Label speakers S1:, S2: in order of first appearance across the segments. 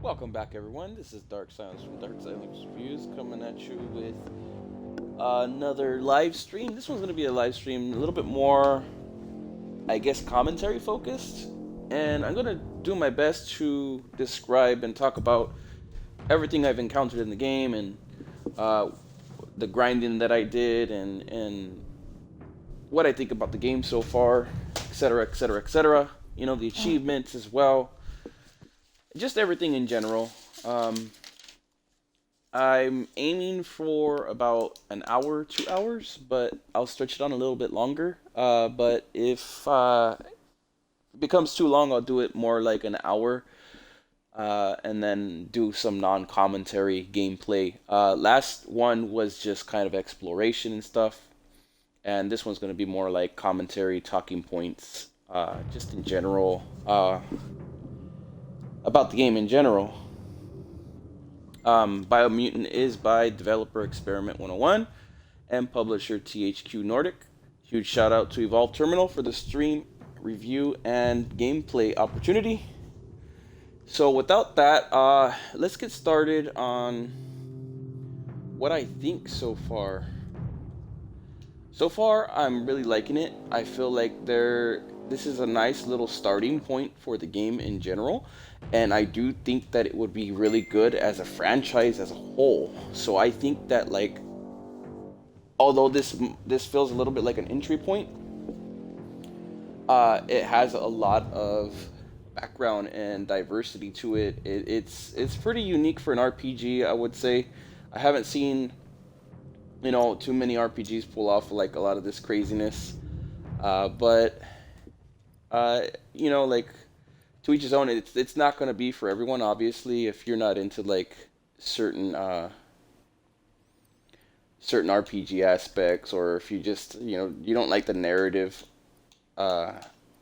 S1: Welcome back, everyone. This is Dark Silence from Dark Silence Reviews coming at you with another live stream. This one's going to be a live stream, a little bit more, I guess, commentary focused. And I'm going to do my best to describe and talk about everything I've encountered in the game and uh, the grinding that I did and what I think about the game so far, etc., etc., etc. You know, the achievements as well, just everything in general. I'm aiming for about an hour, 2 hours, but I'll stretch it on a little bit longer. But if it becomes too long, I'll do it more like an hour, and then do some non-commentary gameplay. Last one was just kind of exploration and stuff, and this one's going to be more like commentary, talking points, just in general, about the game in general. Biomutant is by developer Experiment 101 and publisher THQ Nordic. Huge shout out to Evolve Terminal for the stream, review, and gameplay opportunity. So, without that, let's get started on what I think so far. So far, I'm really liking it. I feel like this is a nice little starting point for the game in general, and I do think that it would be really good as a franchise as a whole. So I think that, like, although this feels a little bit like an entry point, it has a lot of background and diversity to it. It's pretty unique for an RPG, I would say. I haven't seen, too many RPGs pull off like a lot of this craziness. But uh, like, to each his own. It's not gonna be for everyone, obviously. If you're not into like certain certain RPG aspects, or if you just you don't like the narrative uh,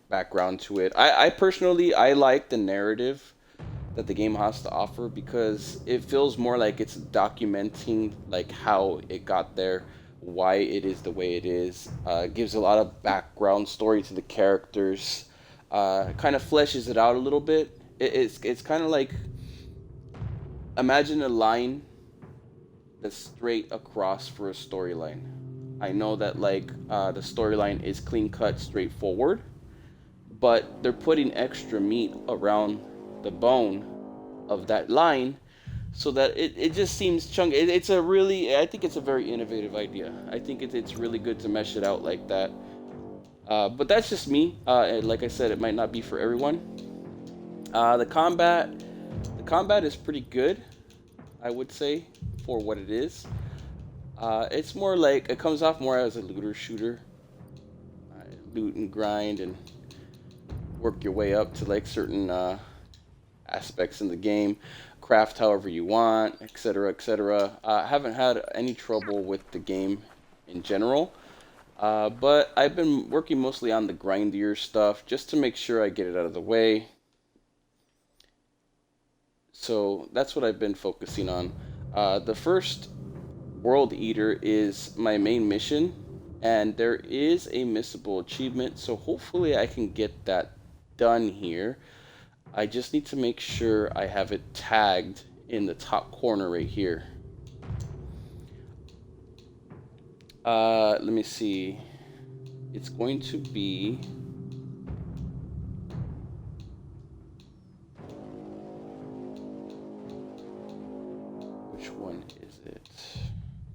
S1: background to it. I personally I like the narrative that the game has to offer because it feels more like it's documenting like how it got there, why it is the way it is. Gives a lot of background story to the characters. Kind of fleshes it out a little bit. It's kind of like, imagine a line that's straight across for a storyline. I know that like the storyline is clean cut, straightforward, but they're putting extra meat around the bone of that line so that it just seems chunky. It's a really, I think it's a very innovative idea. I think it's really good to mesh it out like that. But that's just me. And like I said, it might not be for everyone. The combat is pretty good, I would say, for what it is. It's more like it comes off more as a looter shooter, loot and grind and work your way up to like certain aspects in the game, craft however you want, etc., etc. I haven't had any trouble with the game in general, but I've been working mostly on the grindier stuff just to make sure I get it out of the way. So that's what I've been focusing on. The first World Eater is my main mission, and there is a missable achievement, so hopefully I can get that done here. I just need to make sure I have it tagged in the top corner right here. Let me see. It's going to be... Which one is it?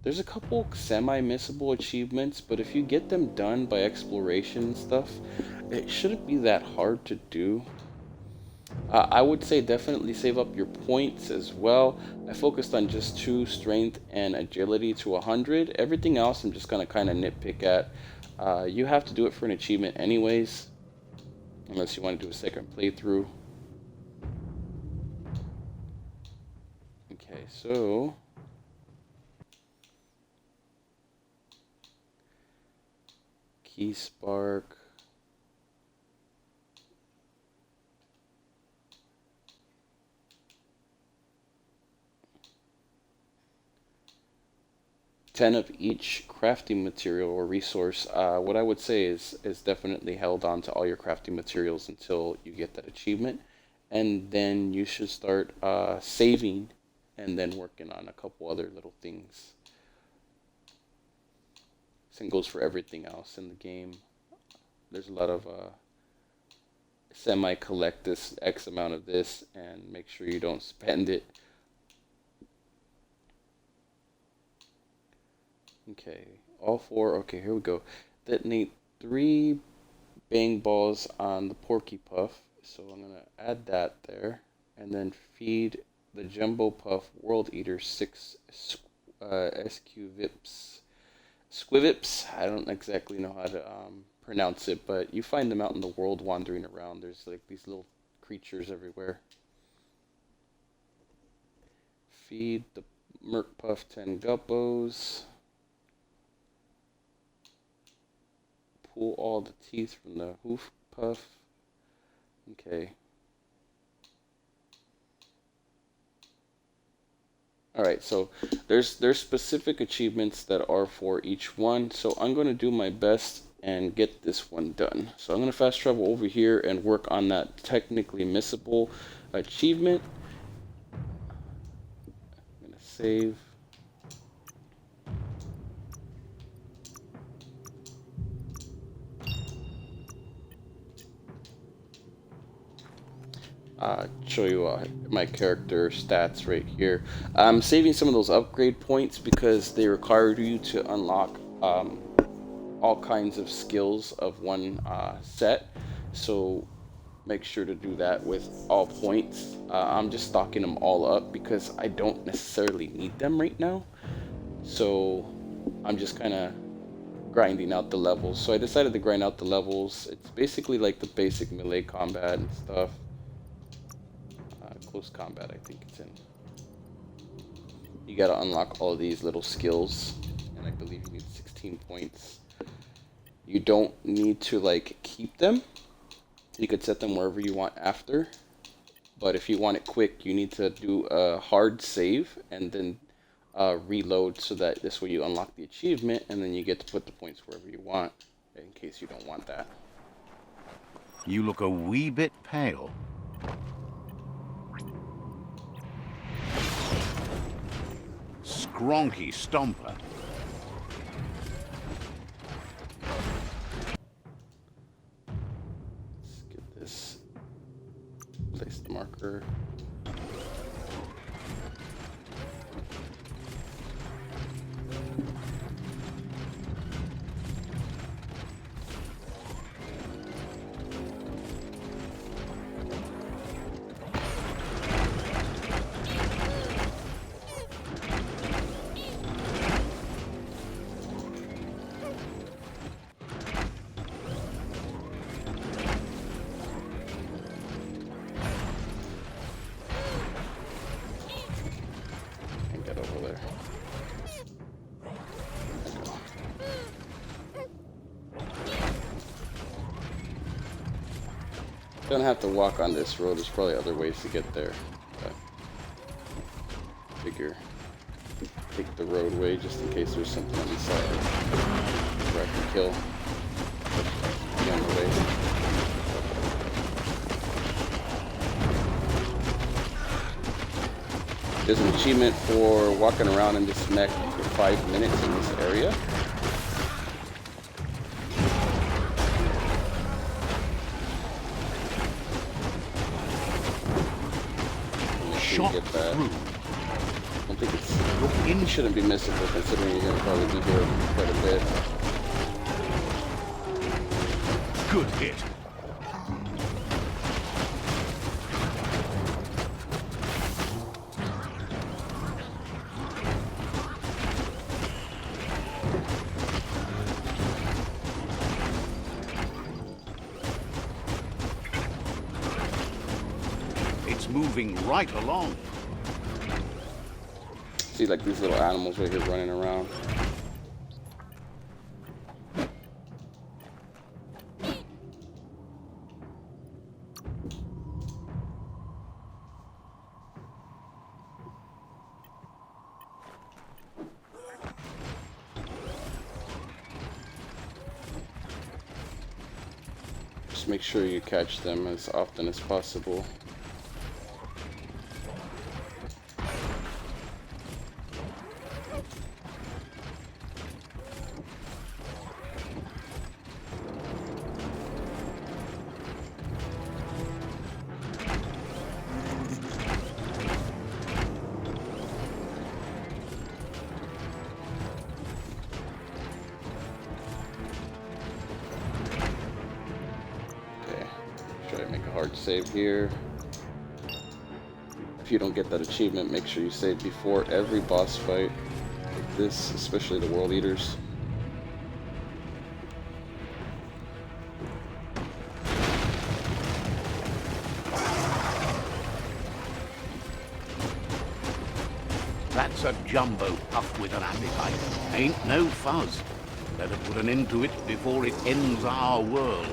S1: There's a couple semi-missable achievements, but if you get them done by exploration and stuff, it shouldn't be that hard to do. I would say definitely save up your points as well. I focused on just two, strength and agility to 100. Everything else I'm just gonna kind of nitpick at. You have to do it for an achievement anyways, unless you want to do a second playthrough. Okay, so key spark. Ten of each crafting material or resource. What I would say is definitely held on to all your crafting materials until you get that achievement, and then you should start saving and then working on a couple other little things. Same goes for everything else in the game. There's a lot of semi-collect this X amount of this and make sure you don't spend it. Okay, all four. Okay, here we go. Detonate 3 bang balls on the Porky Puff. So I'm going to add that there. And then feed the Jumbo Puff World Eater 6 SQ Vips. Squivips. I don't exactly know how to pronounce it, but you find them out in the world wandering around. There's like these little creatures everywhere. Feed the Merc Puff 10 Guppos. Pull all the teeth from the Hoof Puff. Okay. Alright, so there's specific achievements that are for each one. So I'm going to do my best and get this one done. So I'm going to fast travel over here and work on that technically missable achievement. I'm going to save. Show you my character stats right here. I'm saving some of those upgrade points because they require you to unlock all kinds of skills of one set. So make sure to do that with all points. I'm just stocking them all up because I don't necessarily need them right now. So I'm just kind of grinding out the levels. So I decided to grind out the levels. It's basically like the basic melee combat and stuff. Close combat, I think it's in. You gotta unlock all of these little skills, and I believe you need 16 points. You don't need to like keep them. You could set them wherever you want after, but if you want it quick, you need to do a hard save and then reload, so that this way you unlock the achievement and then you get to put the points wherever you want, in case you don't want that.
S2: You look a wee bit pale. Scronky Stomper.
S1: Let's get this. Place the marker. Don't have to walk on this road. There's probably other ways to get there. But figure take the roadway just in case there's something on the side where I can kill. Be on the way. There's an achievement for walking around in this mech for 5 minutes in this area. Get that. I don't think it shouldn't be missable considering you're gonna probably be here quite a bit.
S2: Good hit. Moving right along.
S1: See, like these little animals right here running around. Just make sure you catch them as often as possible. hard save here. If you don't get that achievement, make sure you save before every boss fight like this, especially the World Eaters.
S3: That's a jumbo puff with an appetite. Ain't no fuzz. Better put an end to it before it ends our world.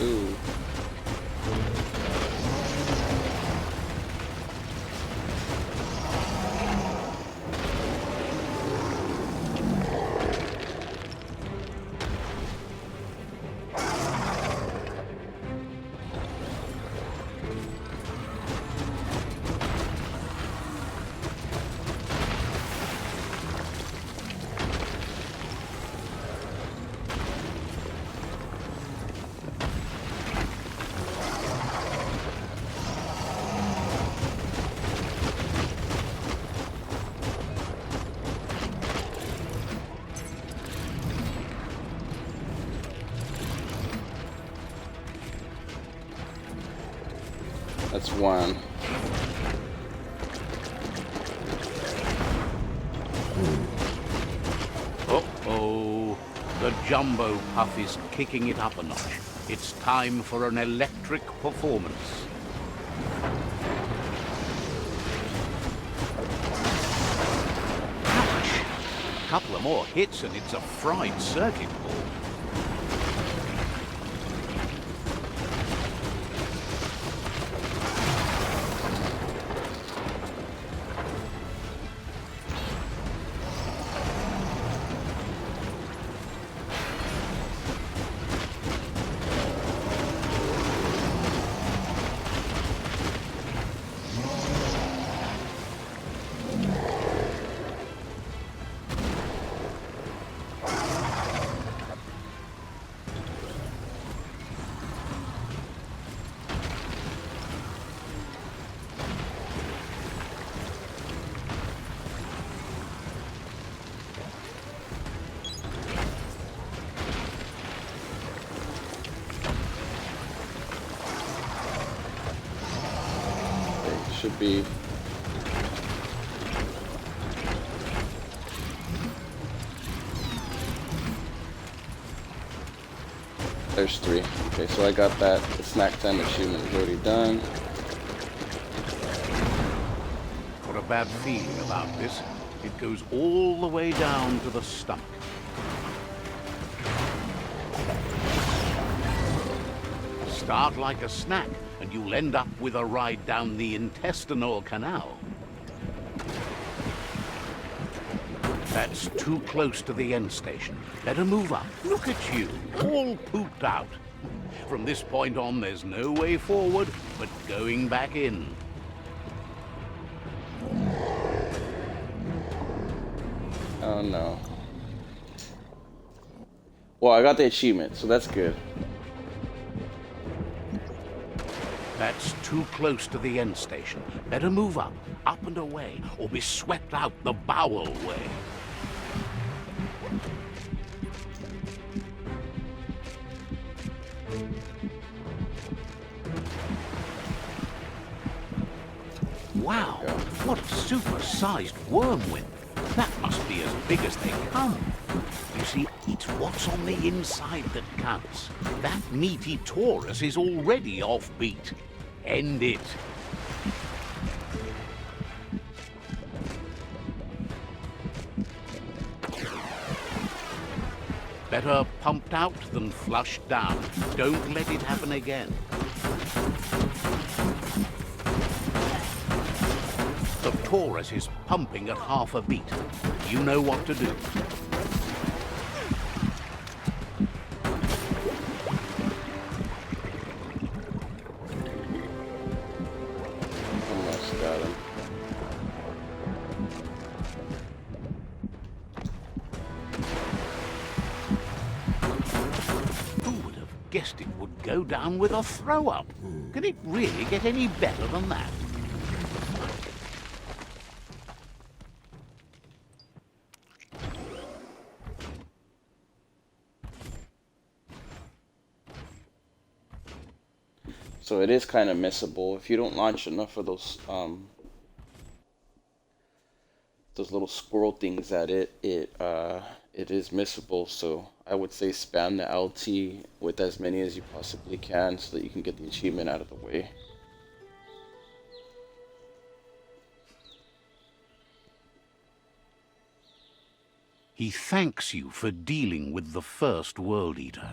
S1: Ooh. That's one.
S3: Uh-oh. The jumbo puff is kicking it up a notch. It's time for an electric performance. Ouch! A couple of more hits and it's a fried circuit board.
S1: Should be. There's three. Okay, so I got that. The snack time achievement is already done.
S3: Got a bad feeling about this. It goes all the way down to the stomach. Start like a snack, and you'll end up with a ride down the intestinal canal. That's too close to the end station. Better move up. Look at you, all pooped out. From this point on, there's no way forward but going back in.
S1: Oh no. Well, I got the achievement, so that's good.
S3: That's too close to the end station. Better move up and away, or be swept out the bowel way. Wow, what a super-sized wormwing. That must be as big as they come. You see, it's what's on the inside that counts. That meaty Taurus is already offbeat. End it. Better pumped out than flushed down. Don't let it happen again. The Taurus is pumping at half a beat. You know what to do.
S1: Almost got him.
S3: guessed it would go down with a throw-up. Can it really get any better than that?
S1: So it is kind of missable if you don't launch enough of those little squirrel things at it. It is missable. So I would say spam the LT with as many as you possibly can so that you can get the achievement out of the way.
S3: He thanks you for dealing with the first World Eater.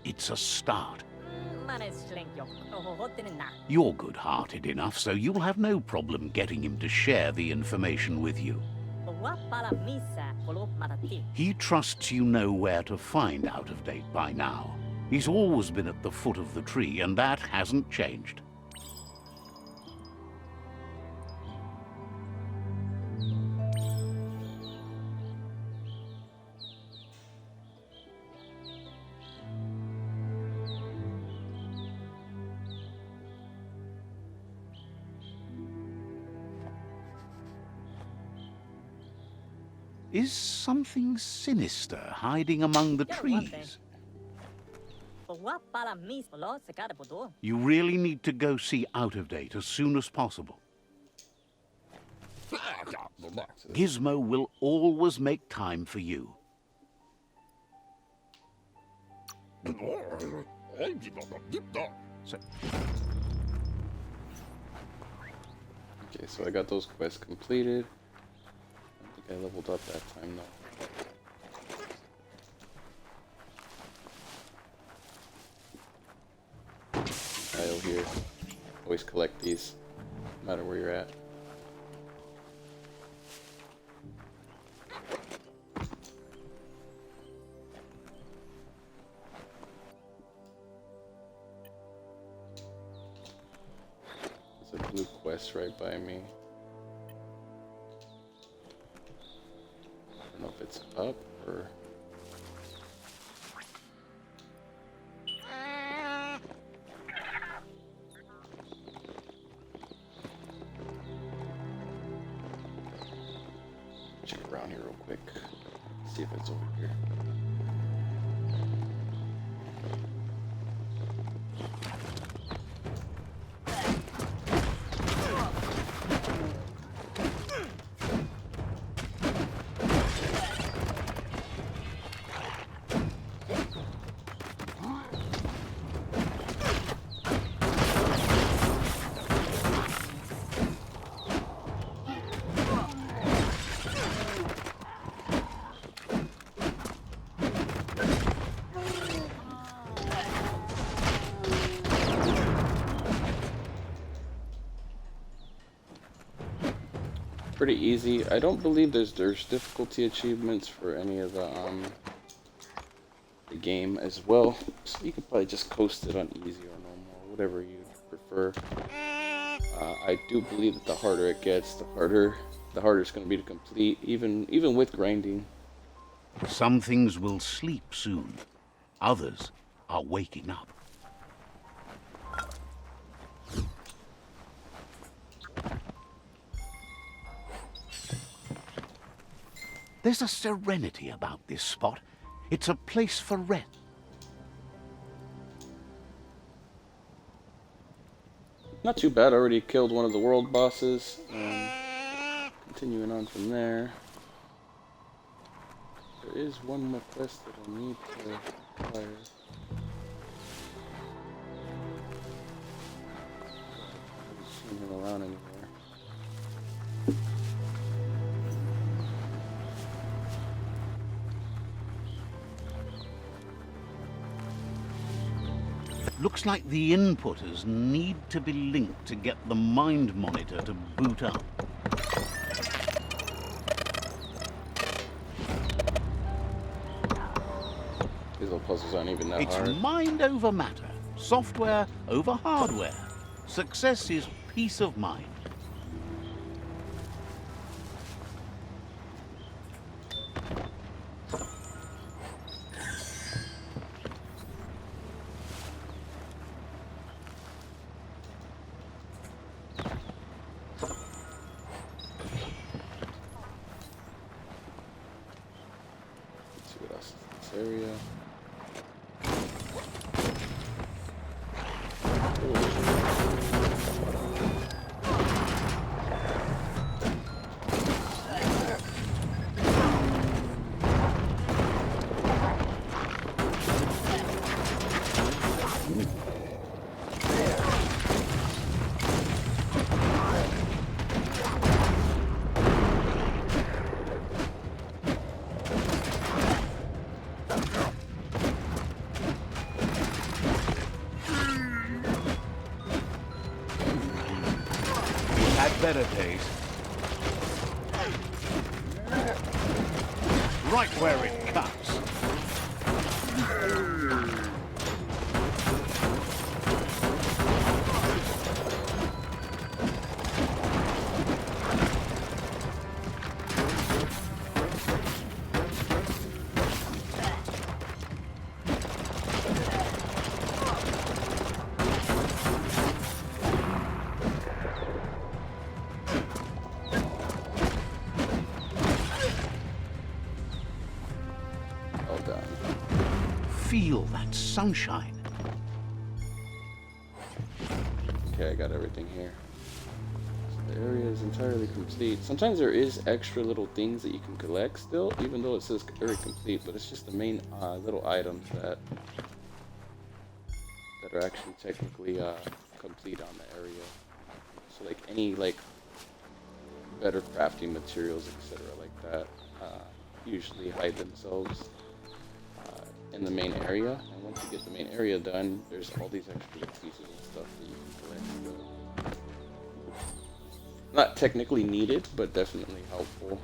S3: It's a start. You're good-hearted enough, so you'll have no problem getting him to share the information with you. He trusts you know where to find Out of Date by now. He's always been at the foot of the tree, and that hasn't changed. Is something sinister hiding among the trees? You really need to go see Out of Date as soon as possible. Gizmo will always make time for you.
S1: Okay, so I got those quests completed. I leveled up that time though. Tile here. Always collect these, no matter where you're at. There's a blue quest right by me. I don't know if it's up or... Check around here real quick. See if it's over here. Pretty easy. I don't believe there's difficulty achievements for any of the game as well. So you could probably just coast it on easy or normal, whatever you prefer. I do believe that the harder it gets, the harder it's going to be to complete, even with grinding.
S3: Some things will sleep soon. Others are waking up. There's a serenity about this spot. It's a place for rest.
S1: Not too bad. I already killed one of the world bosses. Continuing on from there. There is one more quest that I need to acquire. I haven't seen him around anywhere.
S3: Looks like the inputters need to be linked to get the mind monitor to boot up.
S1: These little puzzles aren't even that hard.
S3: It's mind over matter, software over hardware. Success is peace of mind.
S1: area.
S3: Had better days. Right where it cuts.
S1: All done.
S3: Feel that sunshine.
S1: Okay, I got everything here. So the area is entirely complete. Sometimes there is extra little things that you can collect still, even though it says area complete, but it's just the main little items that are actually technically complete on the area. So like any like better crafting materials, etc., like that, usually hide themselves in the main area. And once you get the main area done, there's all these extra pieces and stuff that you can collect. Not technically needed, but definitely helpful.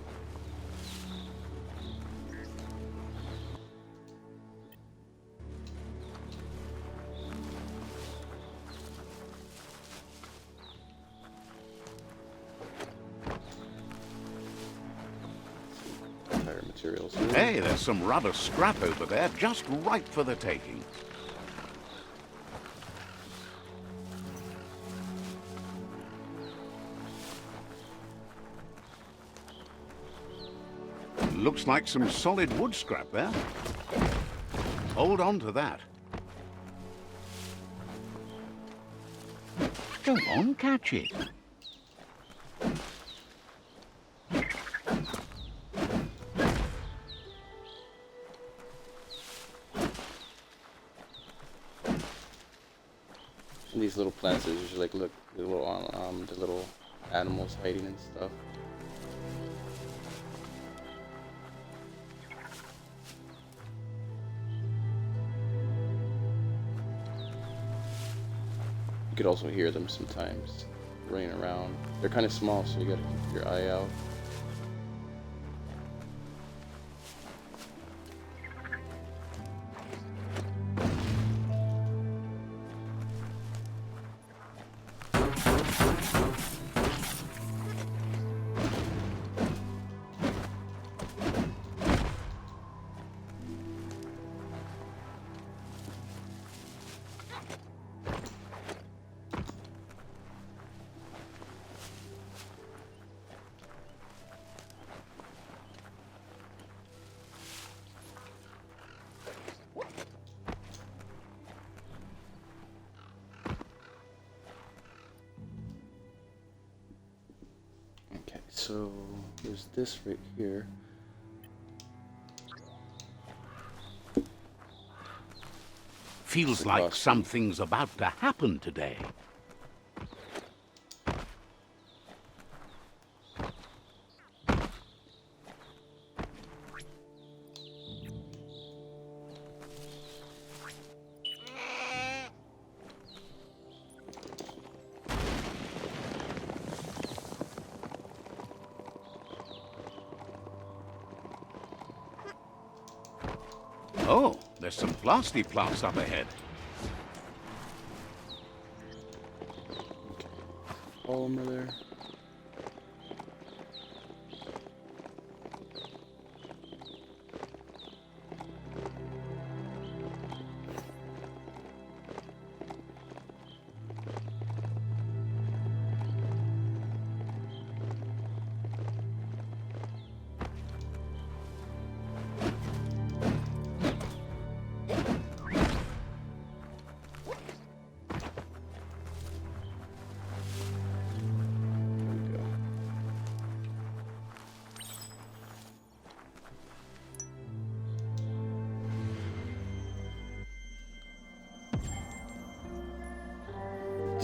S1: Fire materials here.
S3: Hey, there's some rubber scrap over there, just right for the taking. Looks like some solid wood scrap there. Hold on to that. Go on, catch it.
S1: And these little plants are usually like, look, the little animals hiding and stuff. You could also hear them sometimes running around. They're kind of small, so you gotta keep your eye out. So there's this right here.
S3: Feels like something's about to happen today. Oh, there's some plasty plants up ahead.
S1: Polymer there.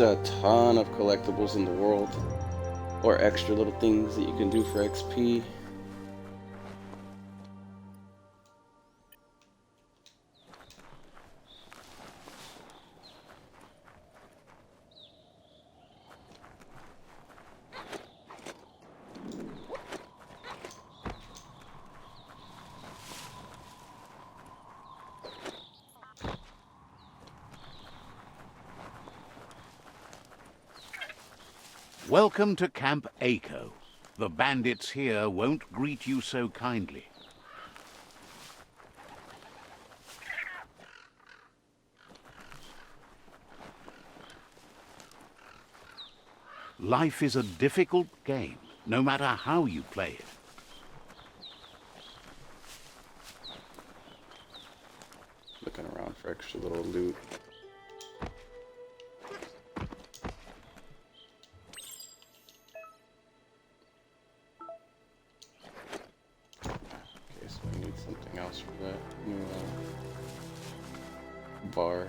S1: a ton of collectibles in the world, or extra little things that you can do for XP.
S3: Welcome to Camp Aco. The bandits here won't greet you so kindly. Life is a difficult game, no matter how you play it.
S1: Looking around for extra little loot. Something else for that new bar.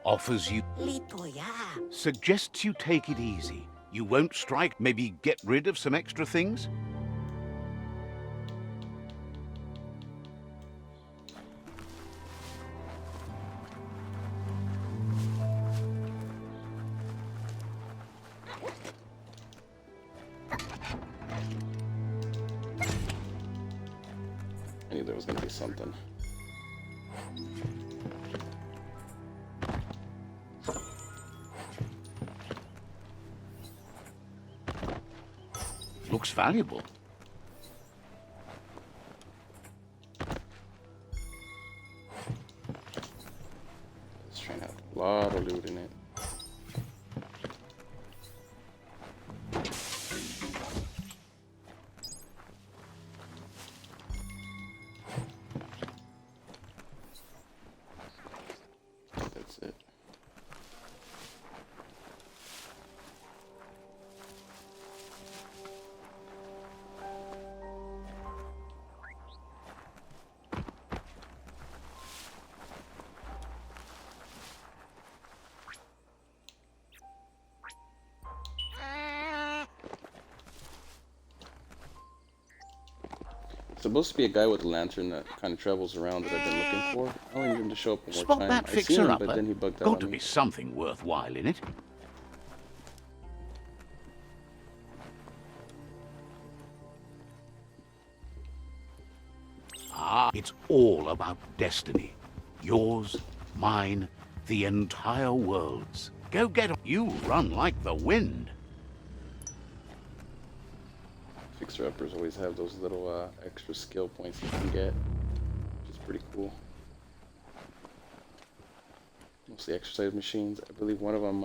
S3: Offers you, suggests you take it easy. You won't strike, maybe get rid of some extra things?
S1: I knew there was gonna be something.
S3: Looks valuable.
S1: This train had a lot of loot in it. That's it. Supposed to be a guy with a lantern that kind of travels around that I've been looking for. I only need him to show up one more
S3: Spot
S1: time.
S3: that
S1: I seen him,
S3: fixer-upper?
S1: but then he bugged out
S3: Got
S1: on
S3: to
S1: me.
S3: be something worthwhile in it. Ah, it's all about destiny. Yours, mine, the entire world's. Go get 'em. You run like the wind.
S1: Fixer-uppers always have those little extra skill points you can get, which is pretty cool. Mostly exercise machines. I believe one of them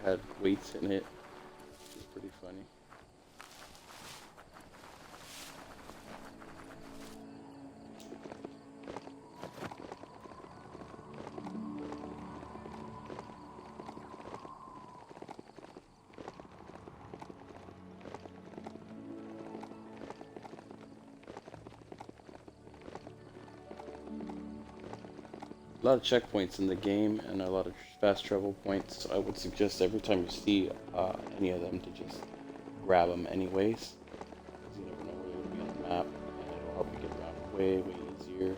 S1: had weights in it, which is pretty funny. A lot of checkpoints in the game and a lot of fast travel points. So I would suggest every time you see any of them to just grab them anyways, because you never know where you'll be on the map, and it'll help you get around way easier.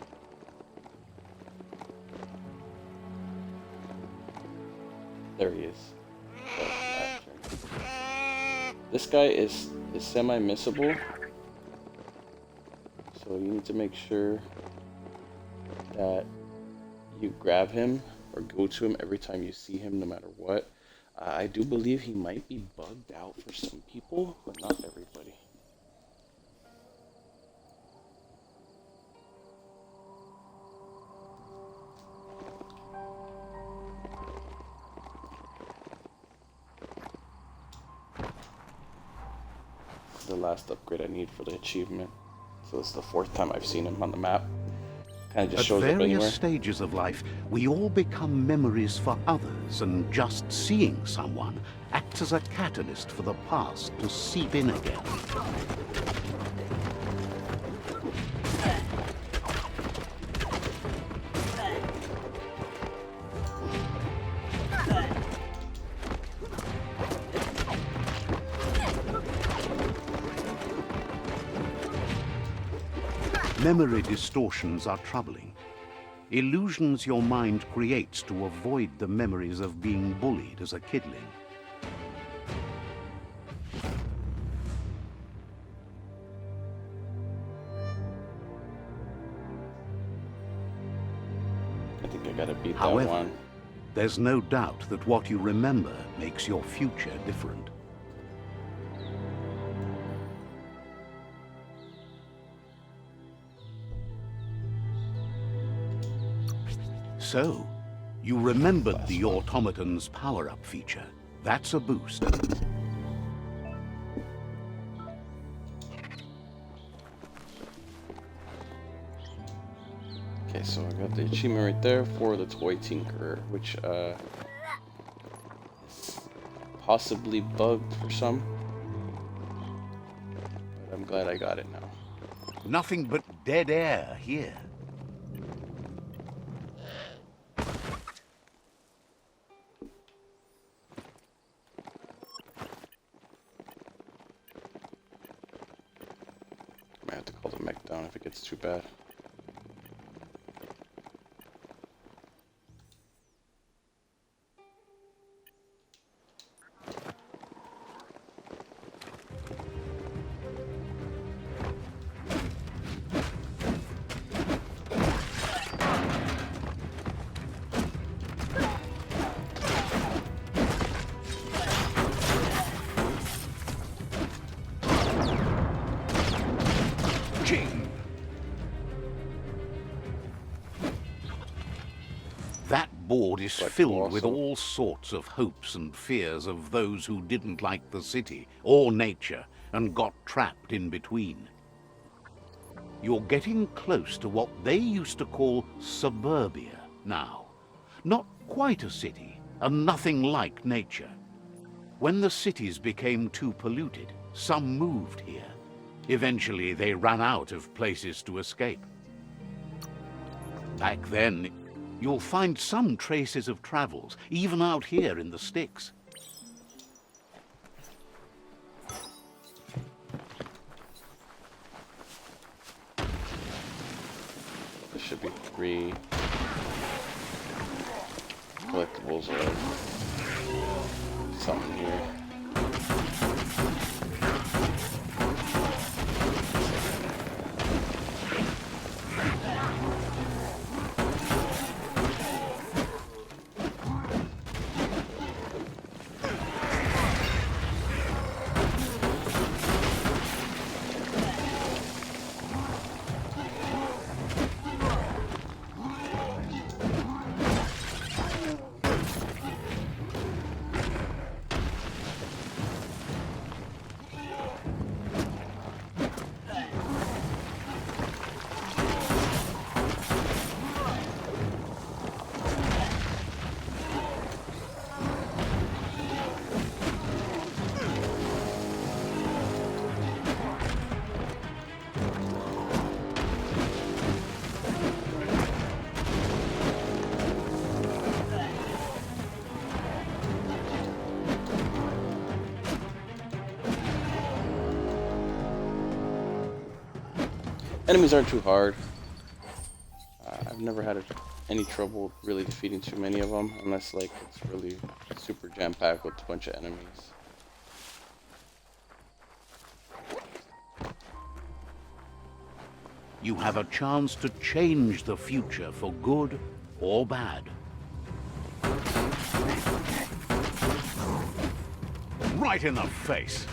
S1: There he is. This guy is semi-missable, so you need to make sure that you grab him or go to him every time you see him, no matter what. I do believe he might be bugged out for some people, but not everybody. This is the last upgrade I need for the achievement. So it's the 4th time I've seen him on the map. Kind of just shows
S3: At
S1: up anywhere.
S3: various stages of life, we all become memories for others, and just seeing someone acts as a catalyst for the past to seep in again. Memory distortions are troubling. Illusions your mind creates to avoid the memories of being bullied as a kidling.
S1: I think I gotta beat that
S3: However,
S1: one.
S3: there's no doubt that what you remember makes your future different. So, you remembered the automaton's power-up feature. That's a boost.
S1: Okay, so I got the achievement right there for the Toy Tinkerer, which is possibly bugged for some. But I'm glad I got it now.
S3: Nothing but dead air here.
S1: Might have to call the mech down if it gets too bad.
S3: That board is
S1: That's
S3: filled with
S1: awesome.
S3: all sorts of hopes and fears of those who didn't like the city or nature and got trapped in between. You're getting close to what they used to call suburbia now. Not quite a city, and nothing like nature. When the cities became too polluted, some moved here. Eventually, they ran out of places to escape. Back then, you'll find some traces of travels, even out here in the sticks.
S1: There should be 3 collectibles or something here. Enemies aren't too hard. I've never had any trouble really defeating too many of them, unless like it's really super jam-packed with a bunch of enemies.
S3: You have a chance to change the future for good or bad. Right in the face.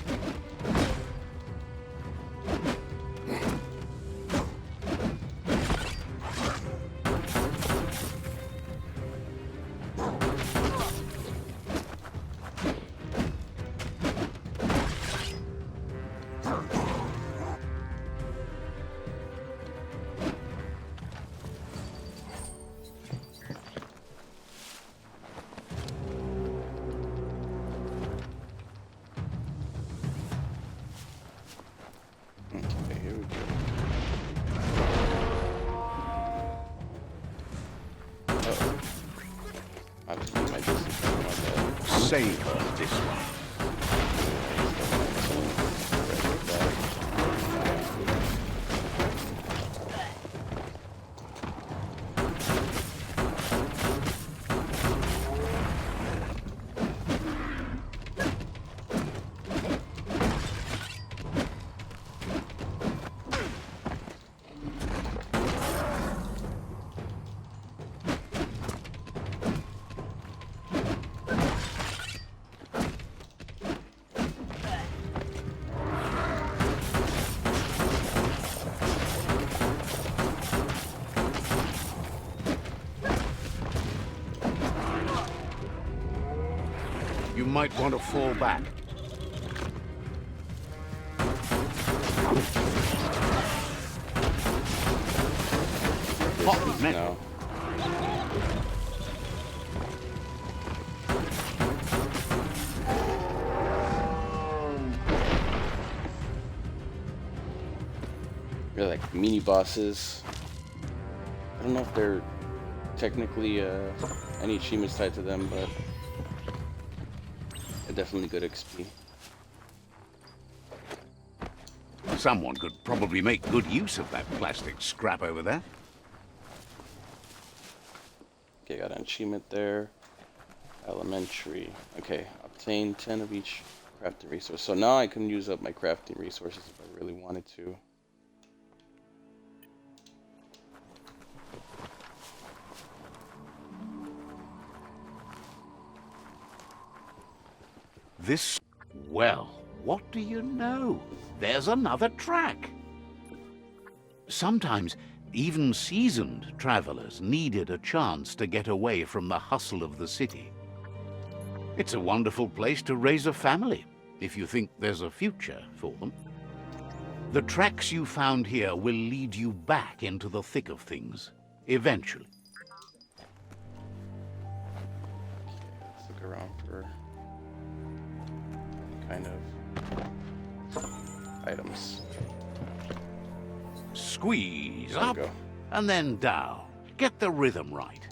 S1: Okay, here we go. Uh-oh. I have to keep my distance from my bed.
S3: Savor this one. might want to fall back. Hot metal.
S1: No. They're like mini bosses. I don't know if they're technically any achievements tied to them, but they're definitely good XP.
S3: Someone could probably make good use of that plastic scrap over there.
S1: Okay, got an achievement there. Elementary. Okay, obtain 10 of each crafting resource. So now I can use up my crafting resources if I really wanted to.
S3: This... well, what do you know? There's another track. Sometimes even seasoned travelers needed a chance to get away from the hustle of the city. It's a wonderful place to raise a family, if you think there's a future for them. The tracks you found here will lead you back into the thick of things, eventually.
S1: Let's look around for any kind of items.
S3: Squeeze
S1: There we
S3: up
S1: go.
S3: and then down. Get the rhythm right.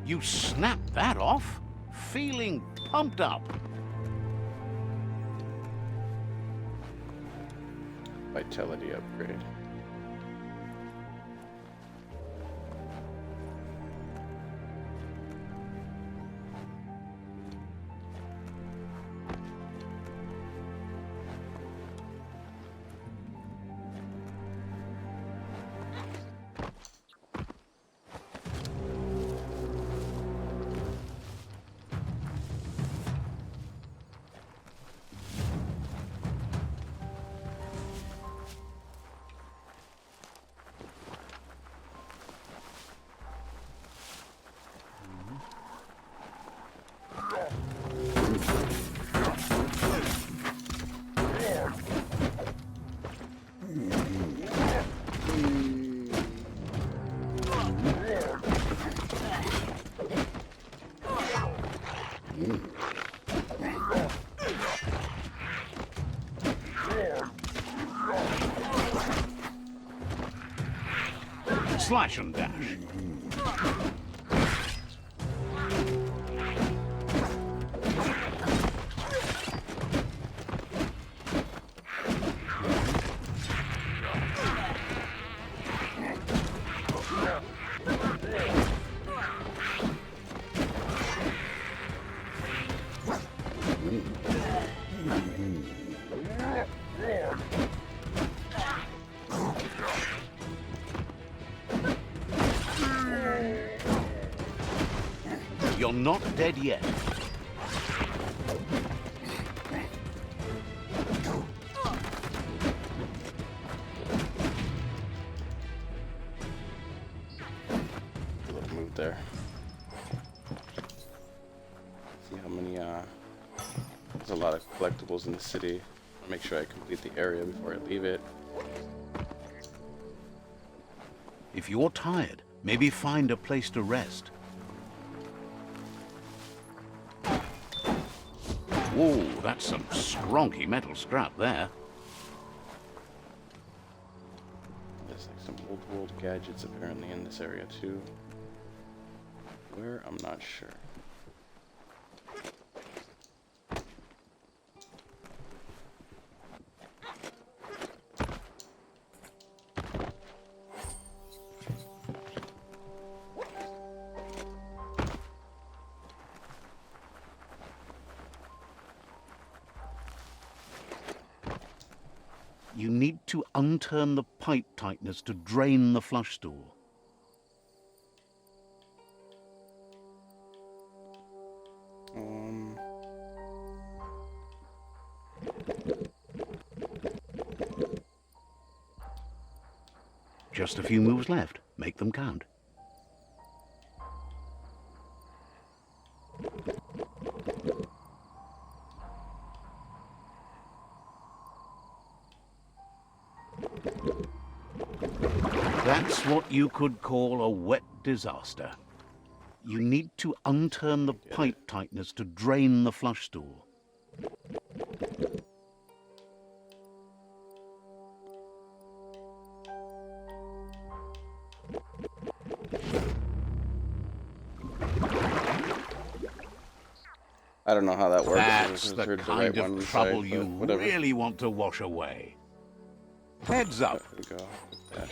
S3: You snap that off, feeling pumped up.
S1: Vitality upgrade.
S3: Slash and dash. You're not dead yet.
S1: A little move there. See how many there's a lot of collectibles in the city. Make sure I complete the area before I leave it.
S3: If you're tired, maybe find a place to rest. Whoa, that's some strongy metal scrap there.
S1: There's like some old world gadgets apparently in this area too. Where? I'm not sure.
S3: You need to unturn the pipe tighteners to drain the flush stool. Just a few moves left. Make them count. That's what you could call a wet disaster. You need to unturn the pipe tightness to drain the flush stool.
S1: I don't know how that works.
S3: That's the kind of trouble you really want to wash away. Heads up.
S1: There we go. Yeah.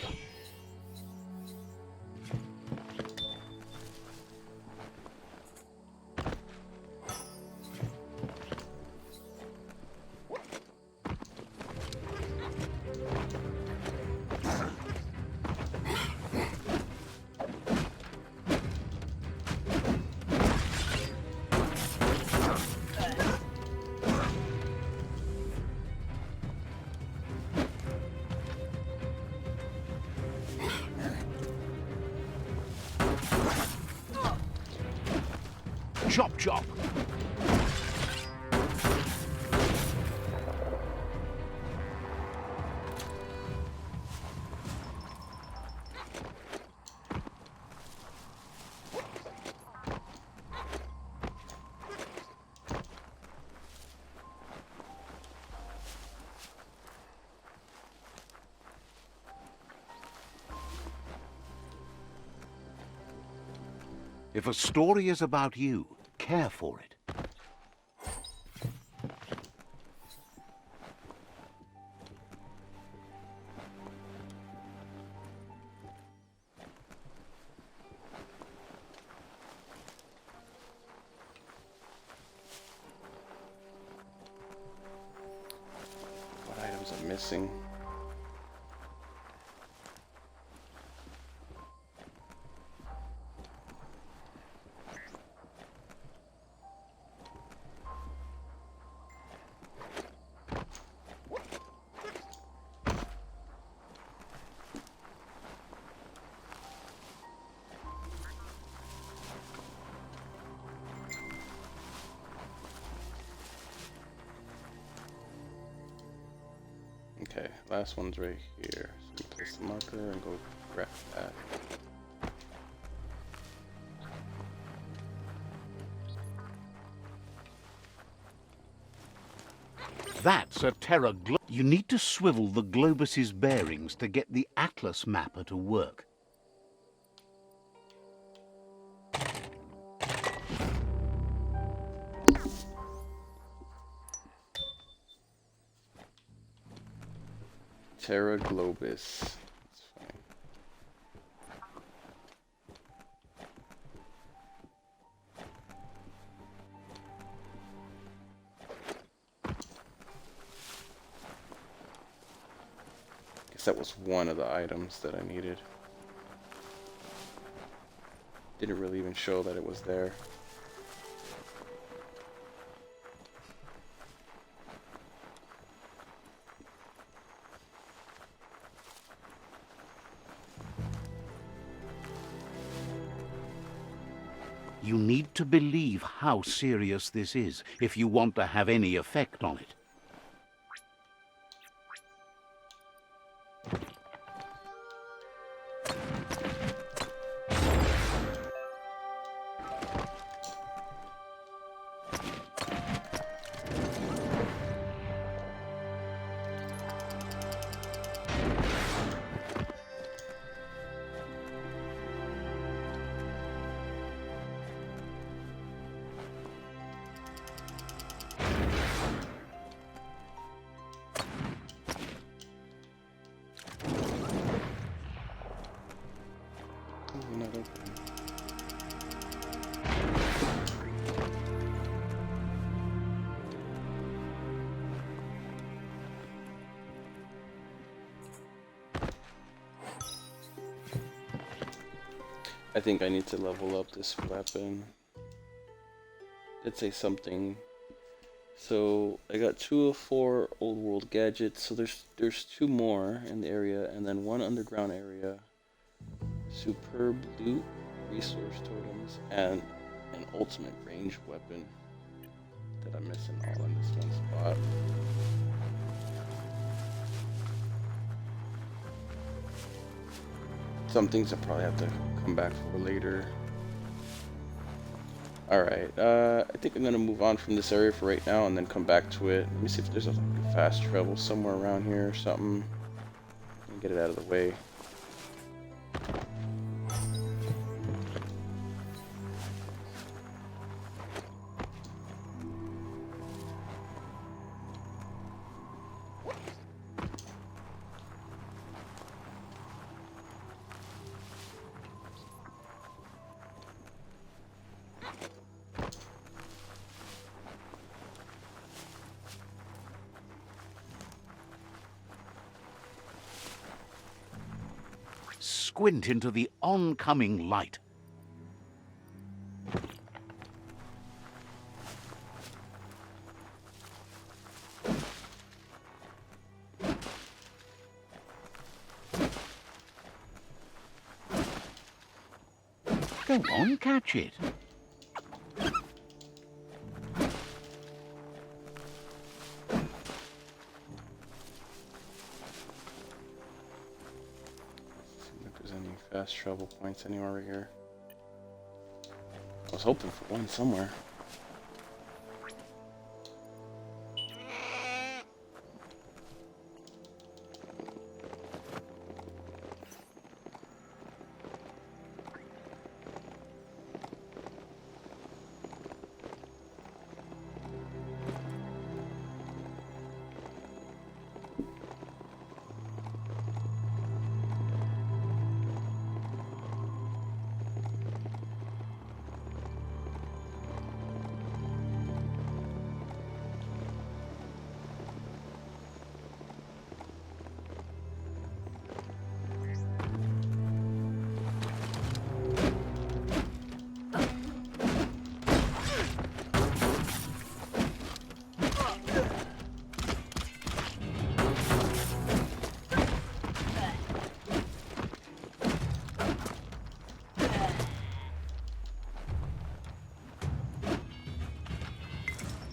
S3: Chop, chop. If a story is about you, care for it.
S1: What items are missing? Okay, last one's right here. So we place the marker and go grab that.
S3: That's a Terra Glo- You need to swivel the globus's bearings to get the atlas mapper to work.
S1: Terra Globus. That's fine. Guess that was one of the items that I needed. Didn't really even show that it was there.
S3: You need to believe how serious this is if you want to have any effect on it.
S1: Not open. I think I need to level up this weapon. Did say something. So I got 2 of 4 old world gadgets. So there's 2 more in the area, and then 1 underground area. Superb loot, resource totems, and an ultimate range weapon that I'm missing all in this one spot. some things I probably have to come back for later. Alright, I think I'm gonna move on from this area for right now and then come back to it. Let me see if there's a fast travel somewhere around here or something. And get it out of the way.
S3: Squint into the oncoming light. Go on, catch it.
S1: Fast travel points anywhere over here. I was hoping for one somewhere.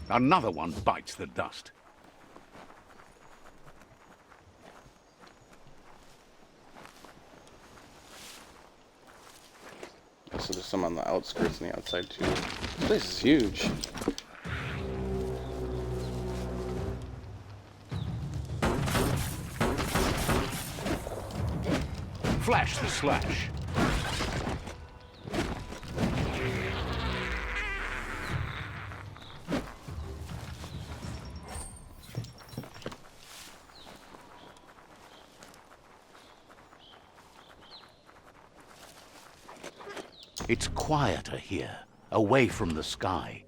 S3: Another one bites the dust.
S1: So there's some on the outskirts and the outside too. This place is huge.
S3: Flash the slash. It's quieter here, away from the sky.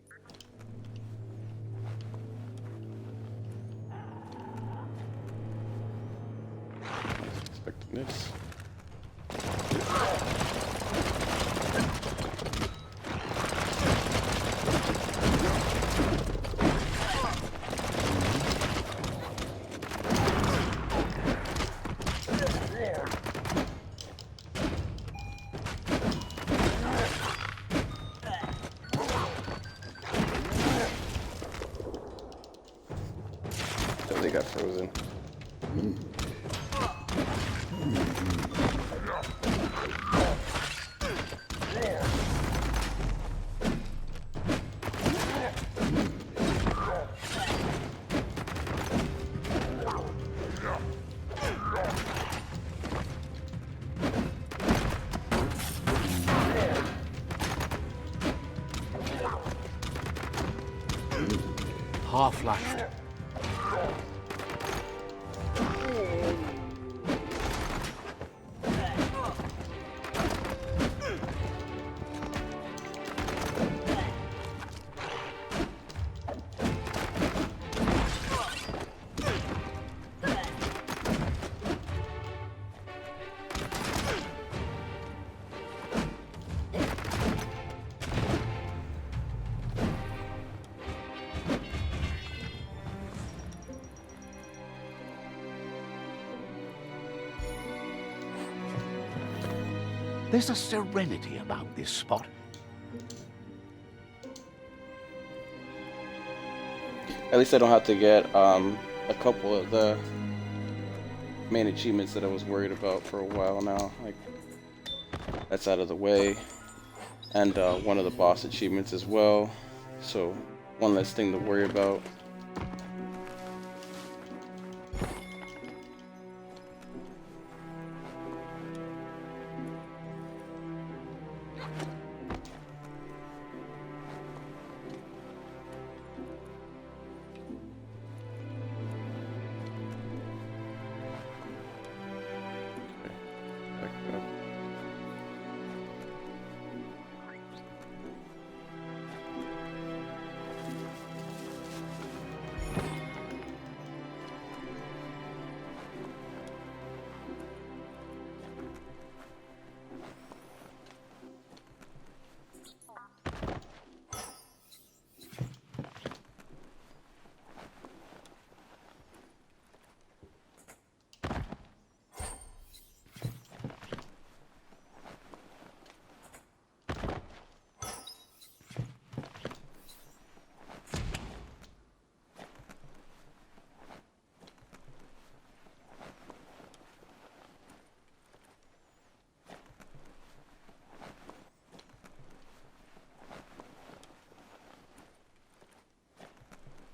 S1: Expecting this. They got frozen.
S3: Half-flashed. There's a serenity about this spot.
S1: At least I don't have to get a couple of the main achievements that I was worried about for a while now. Like That's out of the way. And one of the boss achievements as well. So one less thing to worry about.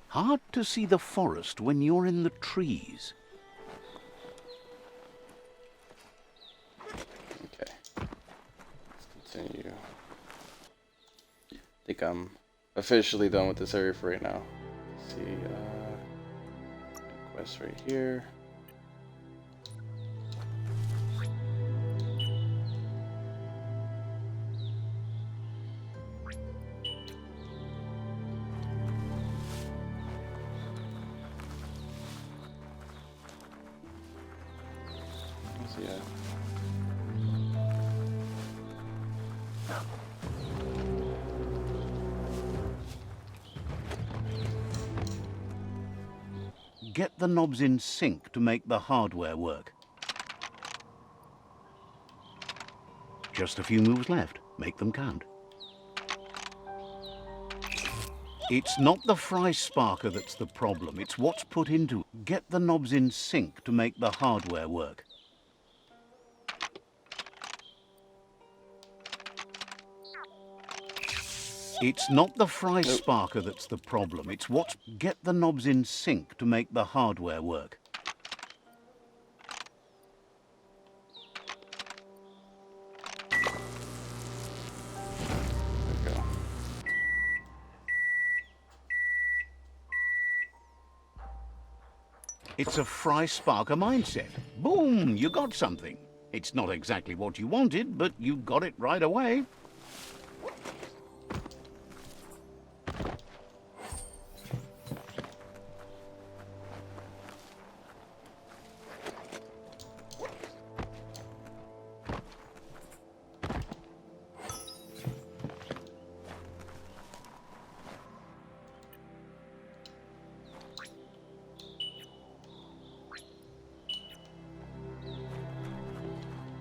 S3: Hard to see the forest when you're in the trees.
S1: Okay. Let's continue. I think I'm officially done with this area for right now. Let's see, quest right here. Yeah.
S3: Get the knobs in sync to make the hardware work. Just a few moves left. Make them count. It's not the fry sparker that's the problem. It's what's put into it. Get the knobs in sync to make the hardware work. It's not the fry sparker that's the problem. It's what's... Get the knobs in sync to make the hardware work.
S1: There we go.
S3: It's a fry sparker mindset. Boom, you got something. It's not exactly what you wanted, but you got it right away.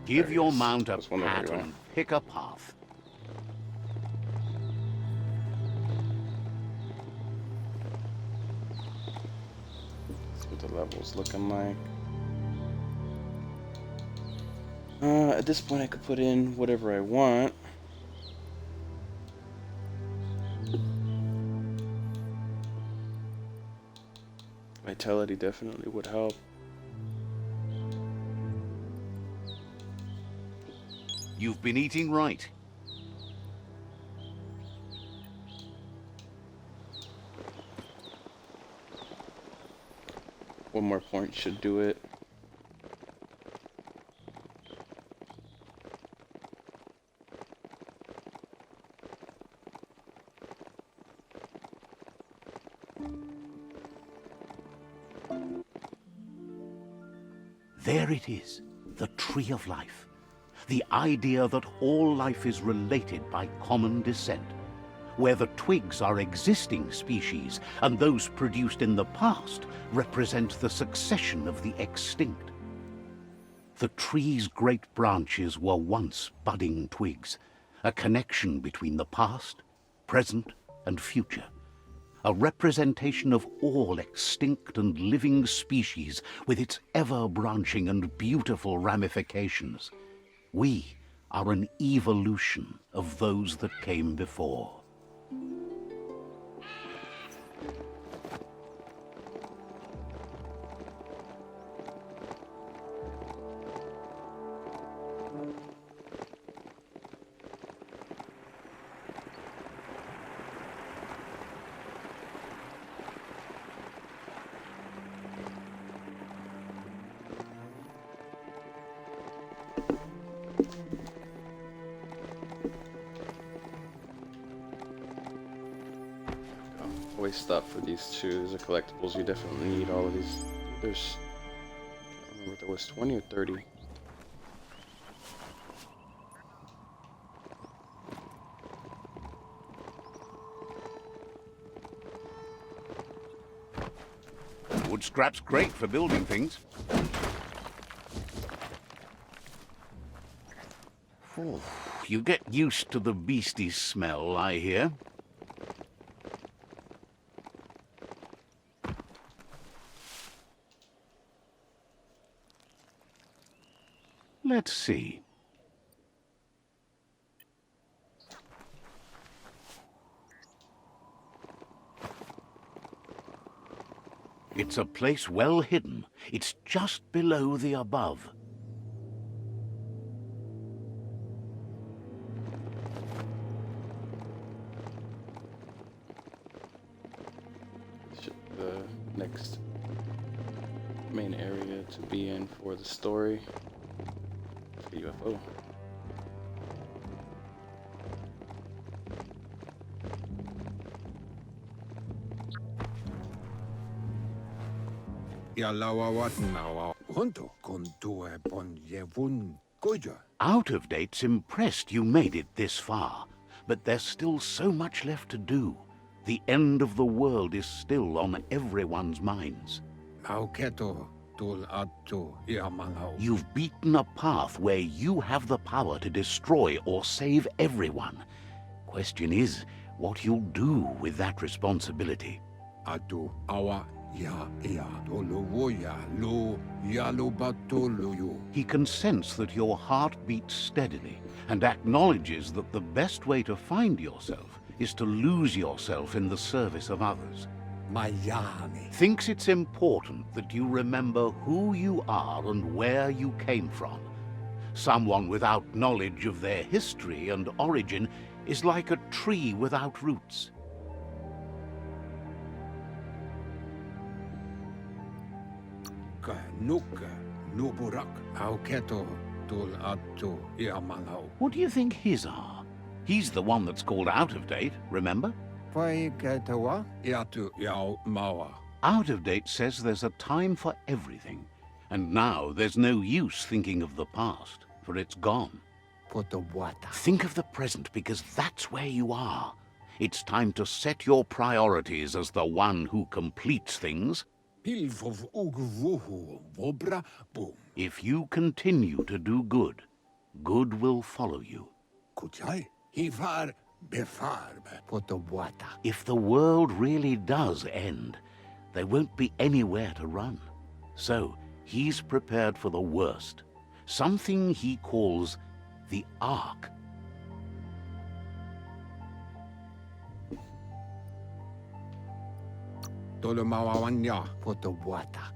S3: Give your mount a pat and pick a path.
S1: That's what the level's looking like. At this point I could put in whatever I want. Vitality definitely would help.
S3: You've been eating right.
S1: One more point should do it.
S3: There it is, the tree of life. The idea that all life is related by common descent, where the twigs are existing species and those produced in the past represent the succession of the extinct. The tree's great branches were once budding twigs, a connection between the past, present, and future. A representation of all extinct and living species with its ever-branching and beautiful ramifications. We are an evolution of those that came before.
S1: Always stop for these two. These are collectibles. You definitely need all of these. There's, I don't remember if there was 20 or 30.
S3: Wood scrap's great for building things. Oh, you get used to the beastly smell, I hear. Let's see. It's a place well hidden. It's just below the above.
S1: The next main area to be in for the story. For UFO.
S3: Out of Date's impressed you made it this far, but there's still so much left to do. The end of the world is still on everyone's minds. You've beaten a path where you have the power to destroy or save everyone. Question is, what you'll do with that responsibility. He can sense that your heart beats steadily and acknowledges that the best way to find yourself is to lose yourself in the service of others. Thinks it's important that you remember who you are and where you came from. Someone without knowledge of their history and origin is like a tree without roots. What do you think his are? He's the one that's called Out of Date, remember? Out of Date says there's a time for everything, and now there's no use thinking of the past, for it's gone. Think of the present, because that's where you are. It's time to set your priorities as the one who completes things. If you continue to do good, good will follow you. If the world really does end, there won't be anywhere to run. So he's prepared for the worst, something he calls the Ark.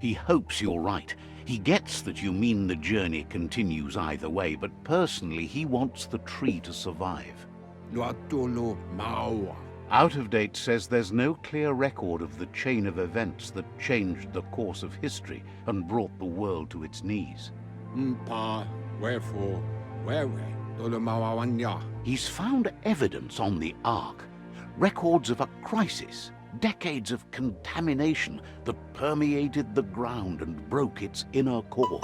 S3: He hopes you're right. He gets that you mean the journey continues either way, but personally he wants the tree to survive. Out of Date says there's no clear record of the chain of events that changed the course of history and brought the world to its knees. He's found evidence on the Ark, records of a crisis, decades of contamination that permeated the ground and broke its inner core.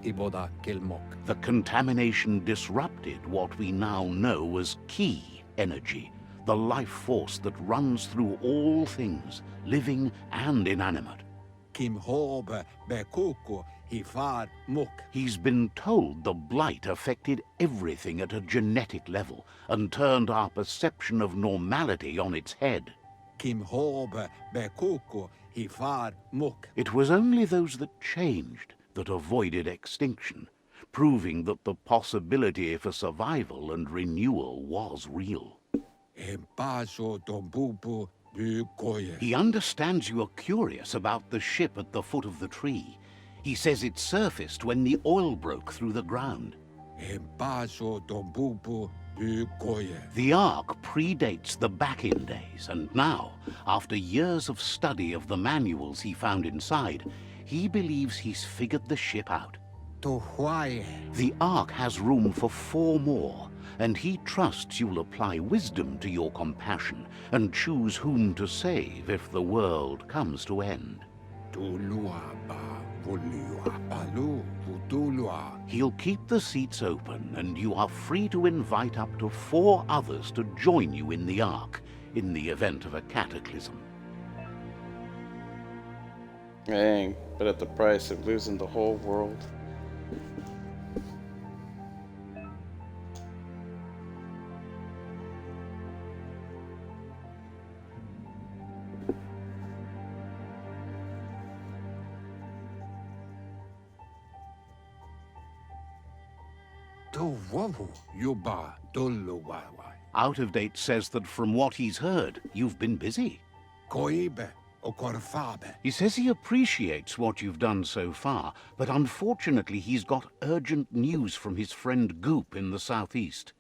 S3: The contamination disrupted what we now know as Ki energy, the life force that runs through all things, living and inanimate. He's been told the blight affected everything at a genetic level and turned our perception of normality on its head. It was only those that changed that avoided extinction. proving that the possibility for survival and renewal was real. He understands you are curious about the ship at the foot of the tree. He says it surfaced when the oil broke through the ground. The Ark predates the back-in days, and now, after years of study of the manuals he found inside, he believes he's figured the ship out. The Ark has room for 4 more, and he trusts you'll apply wisdom to your compassion and choose whom to save if the world comes to end. He'll keep the seats open, and you are free to invite up to 4 others to join you in the Ark in the event of a cataclysm.
S1: Dang, but at the price of losing the whole world. Out of Date says that from what he's heard, you've been busy. He says he appreciates what you've done so far, but unfortunately he's got urgent news from his friend Goop in the southeast.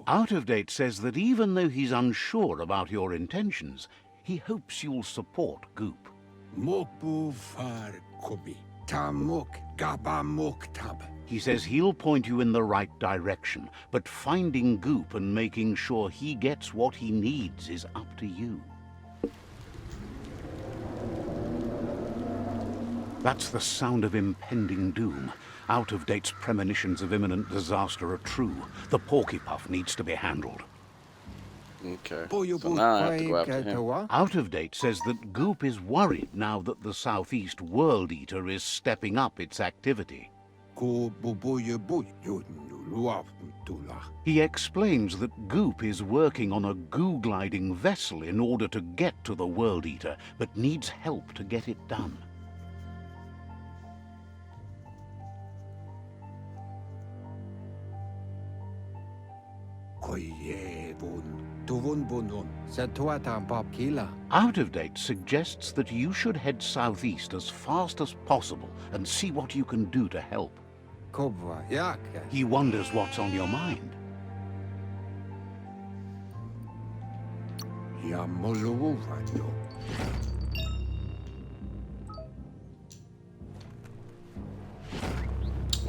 S1: Out of Date says that even though he's unsure about your intentions, he hopes you'll support Goop. He says he'll point you in the right direction, but finding Goop and making sure he gets what he needs is up to you. That's the sound of impending doom. Out of Date's premonitions of imminent disaster are true. The Porky-Puff needs to be handled. Okay, so now I have to go after him.
S3: Out of Date says that Goop is worried now that the Southeast World Eater is stepping up its activity. He explains that Goop is working on a goo-gliding vessel in order to get to the World Eater, but needs help to get it done. Out of Date suggests that you should head southeast as fast as possible and see what you can do to help. He wonders what's on your mind.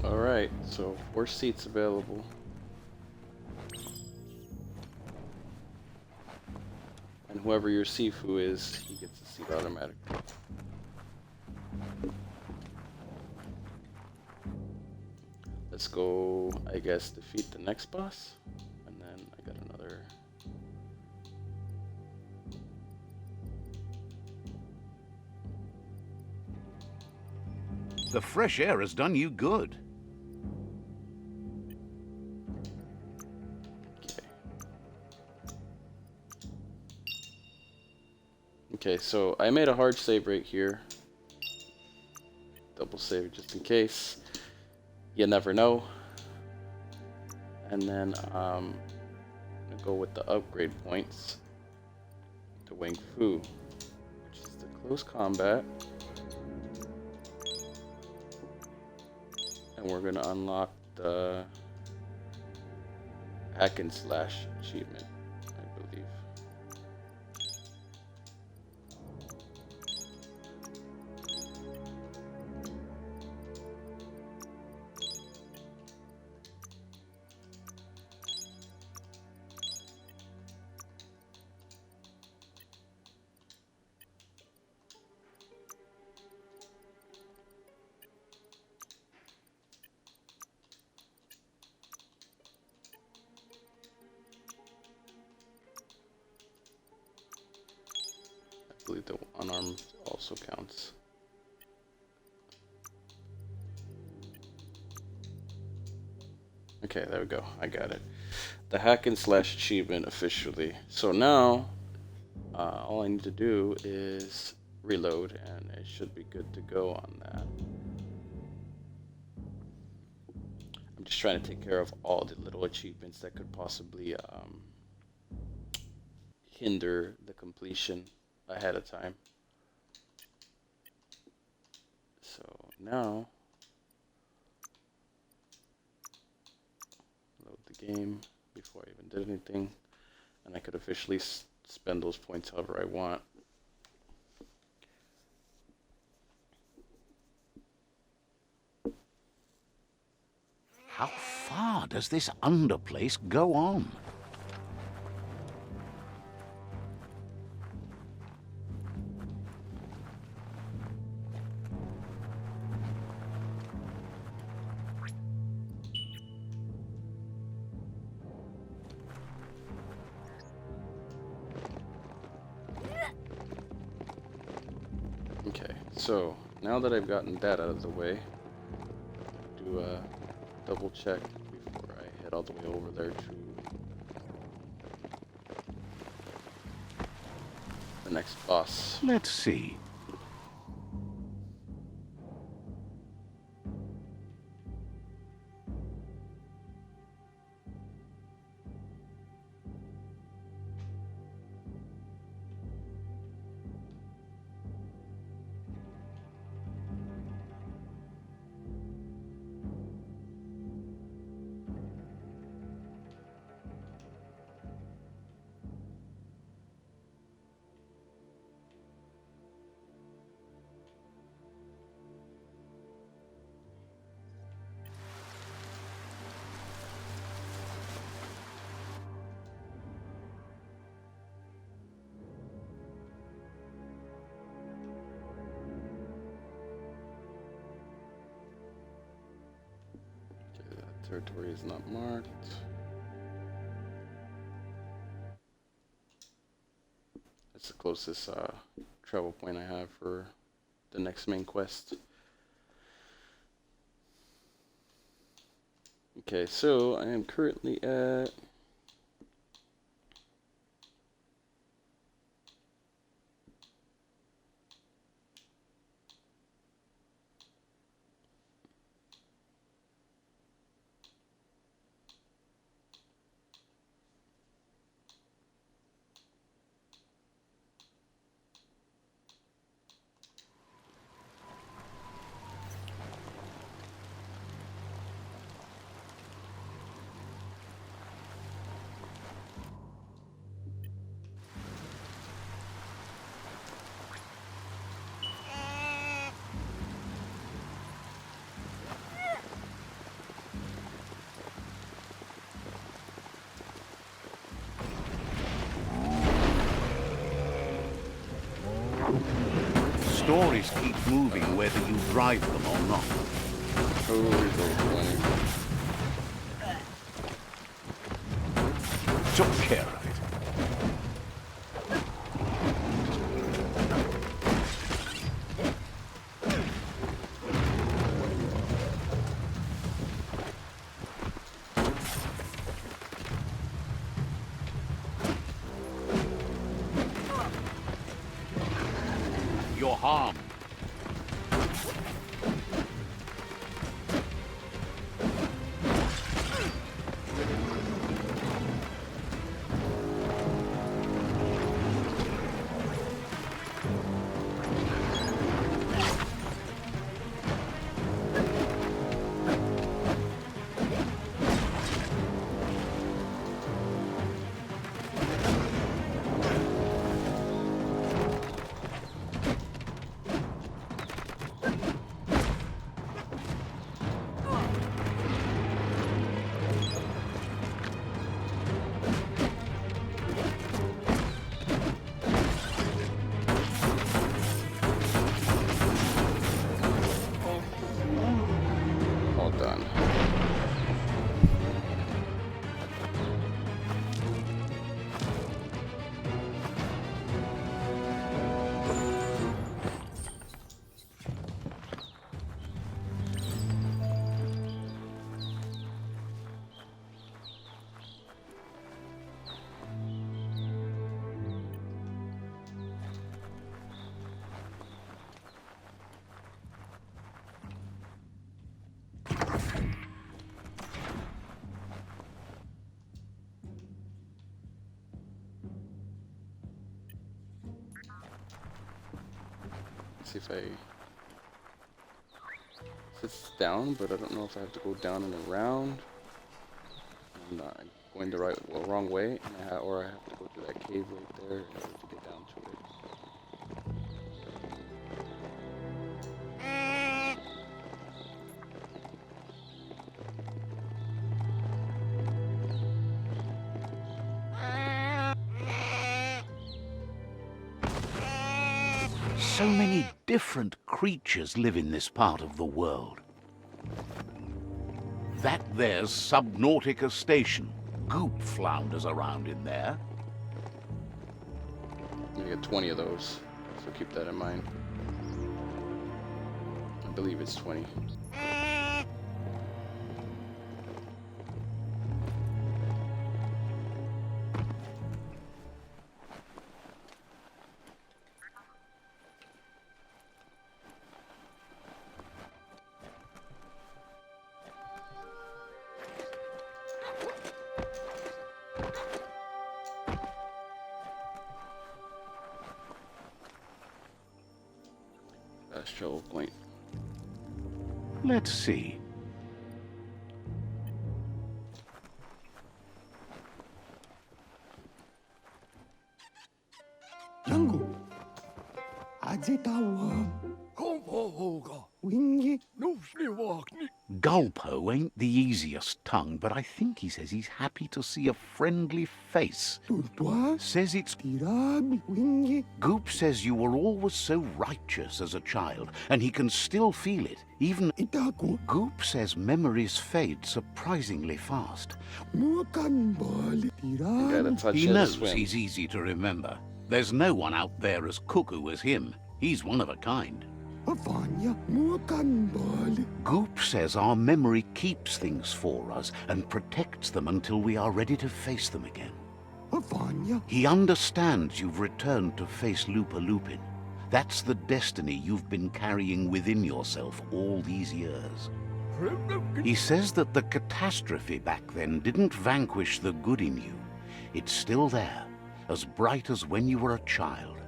S1: All right, so 4 seats available. And whoever your Sifu is, he gets a seat automatically. Let's go, I guess, defeat the next boss. And then I got another.
S3: The fresh air has done you good.
S1: Okay, so I made a hard save right here. Double save just in case. You never know. And then I'm gonna go with the upgrade points to Wing Fu, which is the close combat. And we're gonna unlock the hack and slash achievement, I believe. I believe the unarmed also counts. Okay, there we go. I got it. The hack and slash achievement officially. So now, all I need to do is reload, and it should be good to go on that. I'm just trying to take care of all the little achievements that could possibly hinder the completion ahead of time. So now, load the game before I even did anything, and I could officially spend those points however I want.
S3: How far does this underplace go on?
S1: Okay, so now that I've gotten that out of the way, do a double check before I head all the way over there to the next boss.
S3: Let's see.
S1: Okay, that territory is not marked. That's the closest travel point I have for the next main quest. Okay, so I am currently at
S3: Stories keep moving whether you drive them or not.
S1: oh, here's the 20.
S3: Took care of it. You're harmed.
S1: see if I... It's down, but I don't know if I have to go down and around. I'm not going the wrong way, and or I have to go to that cave right there in order to get down to it.
S3: So many different creatures live in this part of the world. That there's Subnautica Station. Goop flounders around in there.
S1: You get 20 of those, so keep that in mind. I believe it's 20. That's show point.
S3: Let's see.
S4: Yangu. Adzetawa. Wingy.
S3: Gulpo ain't the easiest tongue, but I think he says he's happy to see a friendly face.
S4: Tuntwa.
S3: Says it's...
S4: Tirabi. Wingy.
S3: Goop says you were always so righteous as a child, and he can still feel it, even...
S4: Itaku.
S3: Goop says memories fade surprisingly fast.
S4: Mukan bali.
S1: You
S4: Tirabi.
S1: gotta touch
S3: He
S1: it to
S3: knows
S1: swim.
S3: he's easy to remember. There's no one out there as cuckoo as him. He's one of a kind.
S4: Afanya. Mukan bali.
S3: Goop says our memory keeps things for us and protects them until we are ready to face them again.
S4: Afanya.
S3: He understands you've returned to face Lupa Lupin. That's the destiny you've been carrying within yourself all these years. He says that the catastrophe back then didn't vanquish the good in you. It's still there, as bright as when you were a child.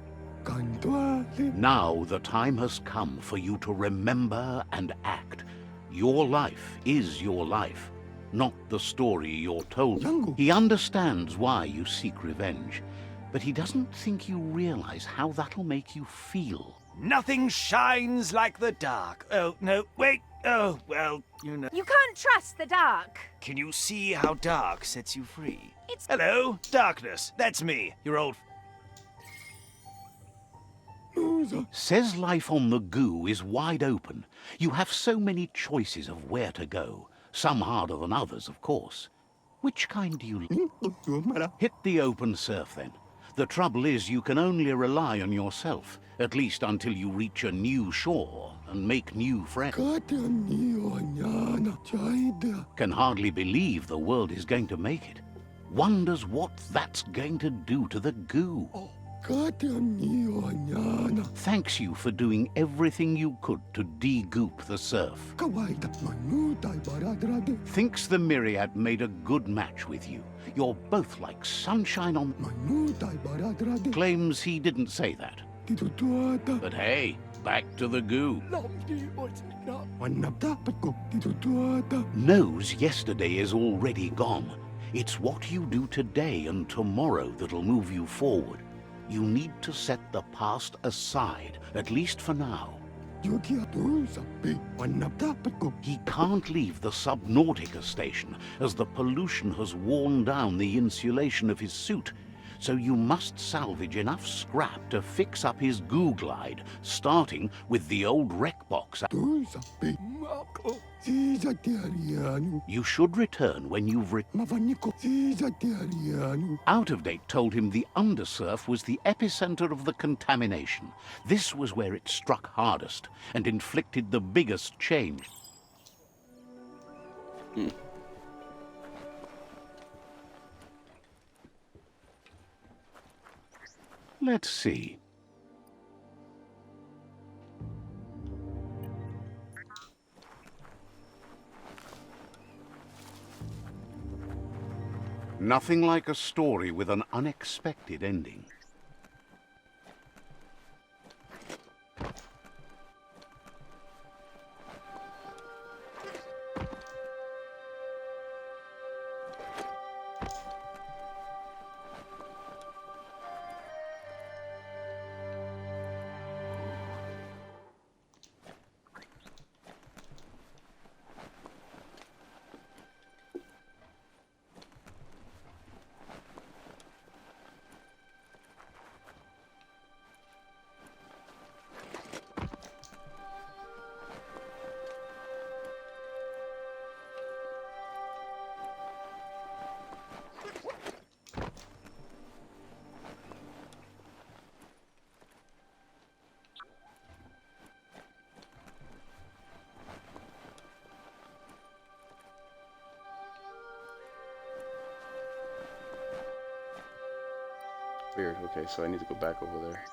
S4: Kantwa.
S3: Now the time has come for you to remember and act. Your life is your life, not the story you're told.
S4: Yangu.
S3: He understands why you seek revenge, but he doesn't think you realize how that'll make you feel.
S5: Nothing shines like the dark. Oh, no, wait. Oh, well, you know.
S6: You can't trust the dark.
S5: Can you see how dark sets you free?
S6: It's...
S5: Hello, darkness. That's me, your old...
S3: Says life on the goo is wide open. You have so many choices of where to go. Some harder than others, of course. Which kind do you... Hit the open surf, then. The trouble is you can only rely on yourself, at least until you reach a new shore and make new friends. Can hardly believe the world is going to make it. Wonders what that's going to do to the goo. Thanks you for doing everything you could to de-goop the surf. Thinks the Myriad made a good match with you. You're both like sunshine on... Claims he didn't say that. But hey, back to the goo. Knows yesterday is already gone. It's what you do today and tomorrow that'll move you forward. You need to set the past aside, at least for now. He can't leave the Subnautica station, as the pollution has worn down the insulation of his suit. So you must salvage enough scrap to fix up his goo glide, starting with the old wreck box. You should return when you've Out of Date told him the undersurf was the epicenter of the contamination. This was where it struck hardest and inflicted the biggest change. Let's see. Nothing like a story with an unexpected ending.
S1: Weird. Okay, so I need to go back over there.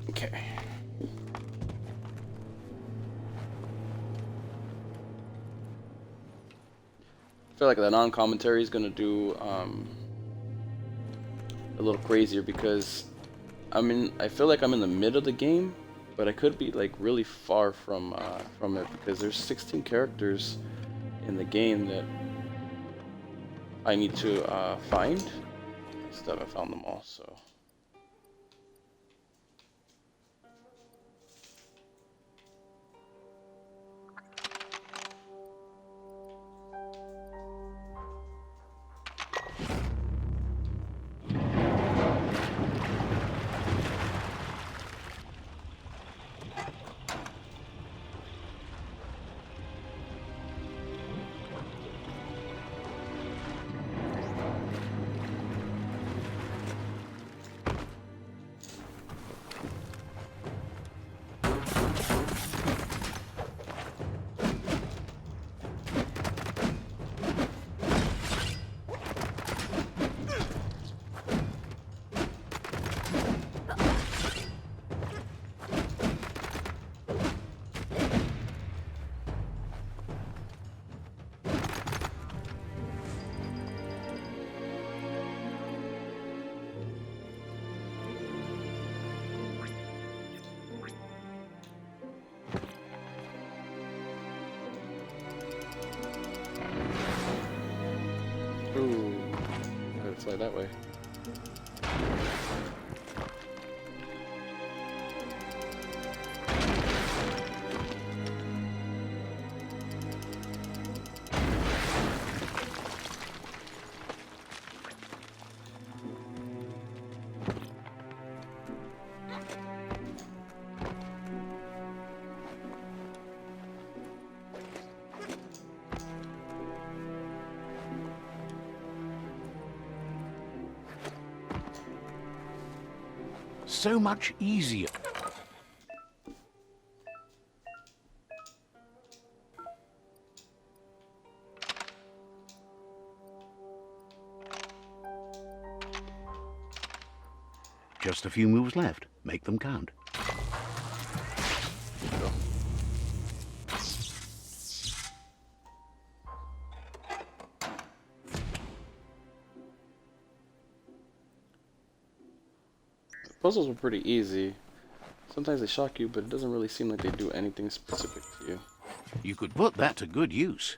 S1: Okay. I feel like the non-commentary is gonna do a little crazier because I feel like I'm in the middle of the game, but I could be like really far from it because there's 16 characters in the game that I need to find. I still haven't found them all, so. Ooh, gotta fly that way.
S3: So much easier. Just a few moves left. Make them count.
S1: Puzzles were pretty easy. Sometimes they shock you, but it doesn't really seem like they do anything specific to you.
S3: You could put that to good use.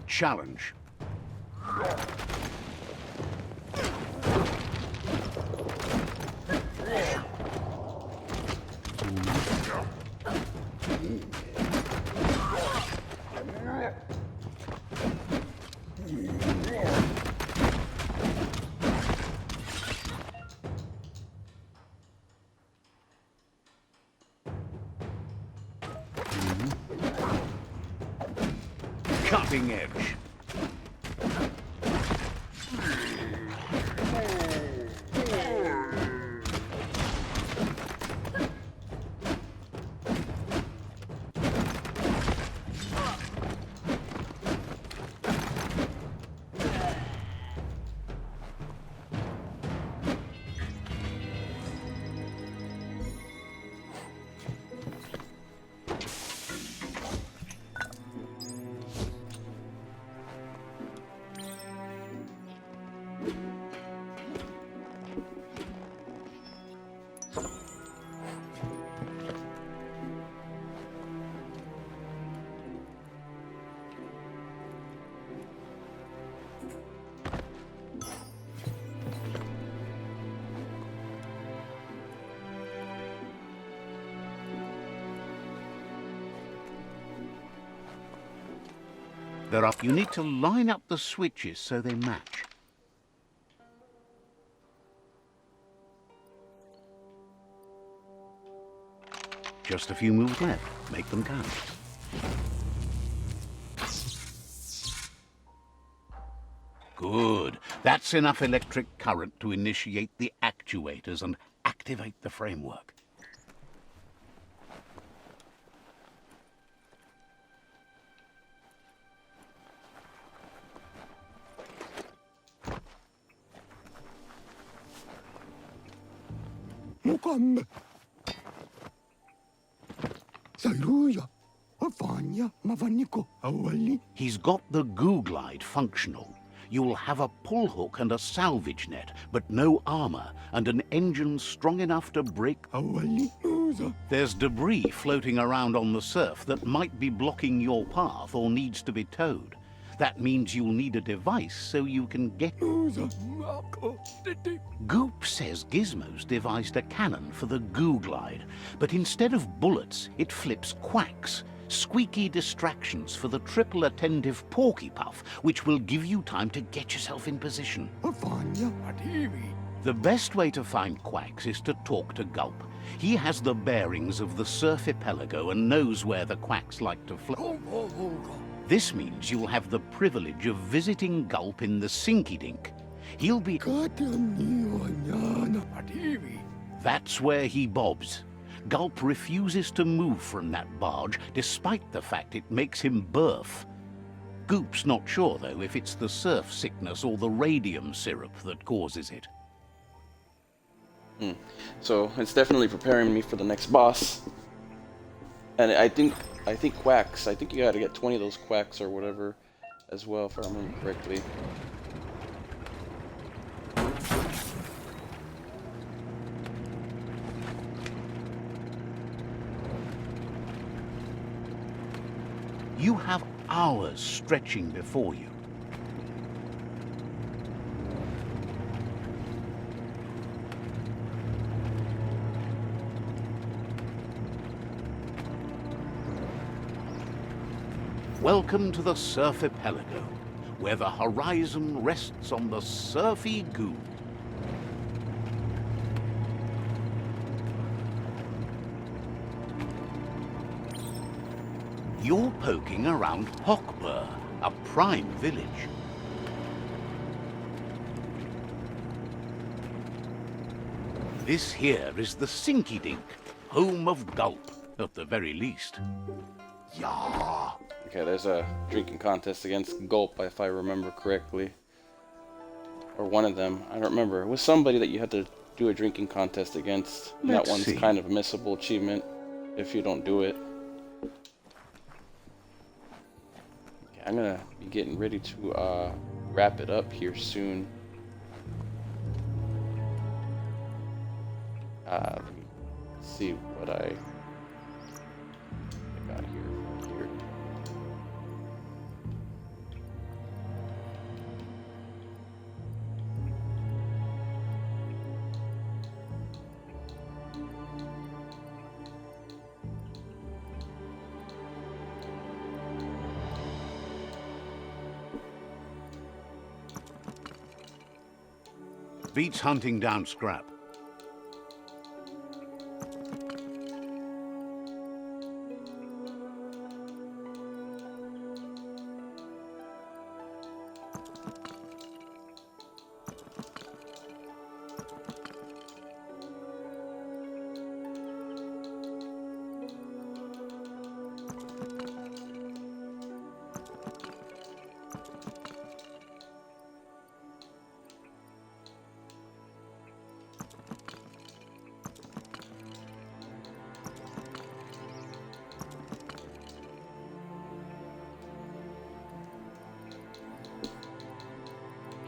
S3: challenge. Cutting edge. You need to line up the switches so they match. Just a few moves left. Make them count. Good. That's enough electric current to initiate the actuators and activate the framework.
S4: Mukam. Sayruya. Afanya mavaniko awali.
S3: He's got the goo glide functional. You'll have a pull hook and a salvage net, but no armor, and an engine strong enough to break.
S4: Awali uza.
S3: There's debris floating around on the surf that might be blocking your path or needs to be towed. That means you'll need a device so you can get...
S4: Uza. Mako.
S3: Goop says Gizmo's devised a cannon for the goo glide, but instead of bullets, it flips quacks. Squeaky distractions for the triple attentive porky puff, which will give you time to get yourself in position.
S4: Afanya adivi.
S3: The best way to find quacks is to talk to Gulp. He has the bearings of the surf archipelago and knows where the quacks like to float. This means you'll have the privilege of visiting Gulp in the Sinky Dink. He'll be... That's where he bobs. Gulp refuses to move from that barge, despite the fact it makes him berth. Goop's not sure, though, if it's the surf sickness or the radium syrup that causes it.
S1: So it's definitely preparing me for the next boss. And I think quacks. I think you got to get 20 of those quacks or whatever as well, if I remember correctly.
S3: You have hours stretching before you. Welcome to the surf archipelago, where the horizon rests on the surfy goo. You're poking around Hockbur, a prime village. This here is the Sinky Dink, home of Gulp, at the very least. Yah!
S1: Okay, there's a drinking contest against Gulp, if I remember correctly. Or one of them. I don't remember. It was somebody that you had to do a drinking contest against. And that one's kind of a missable achievement if you don't do it. Okay, I'm gonna be getting ready to wrap it up here soon. Let me see what I got here.
S3: Beats hunting down scrap.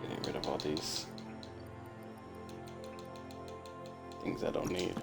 S1: Getting rid of all these things I don't need.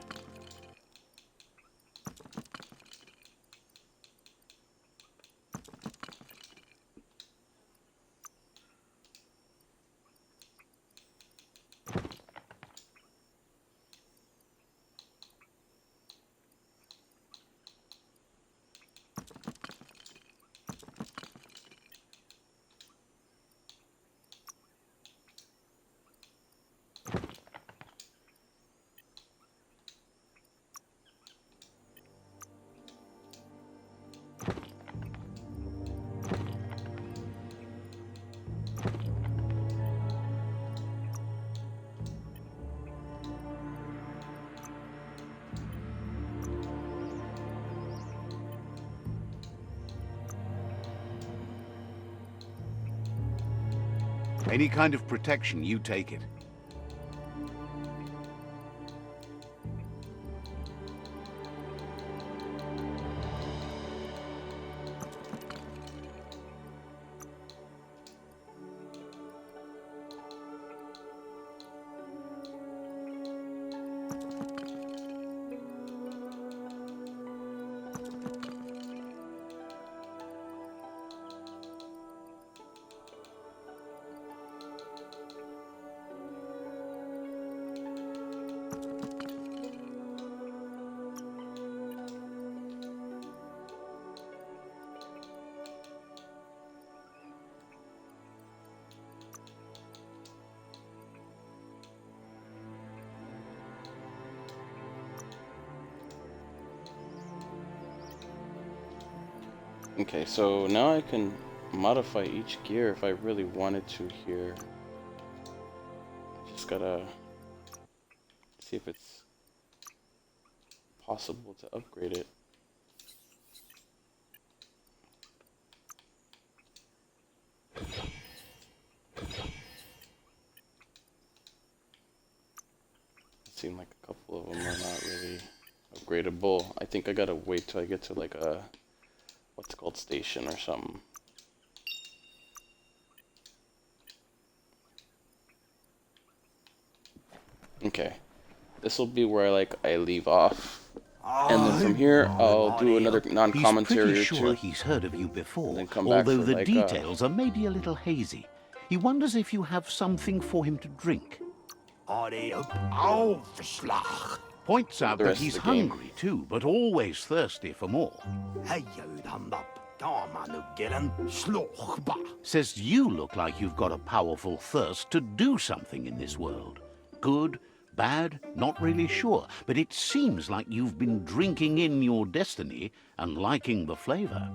S3: Any kind of protection, you take it.
S1: Okay, so now I can modify each gear if I really wanted to here. Just gotta see if it's possible to upgrade it. It seemed like a couple of them are not really upgradable. I think I gotta wait till I get to like a what's it called, station or something. Okay, this will be where I leave off, and then from here I'll do another non-commentary or
S3: He's pretty sure
S1: two.
S3: he's heard of you before,
S1: then come back
S3: although
S1: for,
S3: the details are maybe a little hazy. He wonders if you have something for him to drink. Points out
S1: The
S3: that
S1: rest of
S3: he's
S1: the game.
S3: hungry too, but always thirsty for more. Says you look like you've got a powerful thirst to do something in this world. Good, bad, not really sure, but it seems like you've been drinking in your destiny and liking the flavor.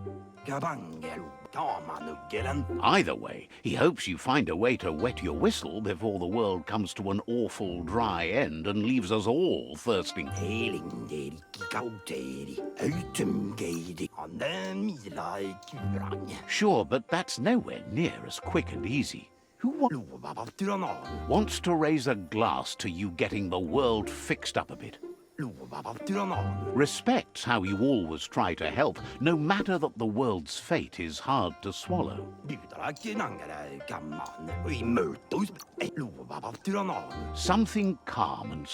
S3: Either way, he hopes you find a way to wet your whistle before the world comes to an awful dry end and leaves us all thirsting. Sure, but that's nowhere near as quick and easy. Who wants to raise a glass to you getting the world fixed up a bit? Respects how you always try to help, no matter that the world's fate is hard to swallow. Something calm and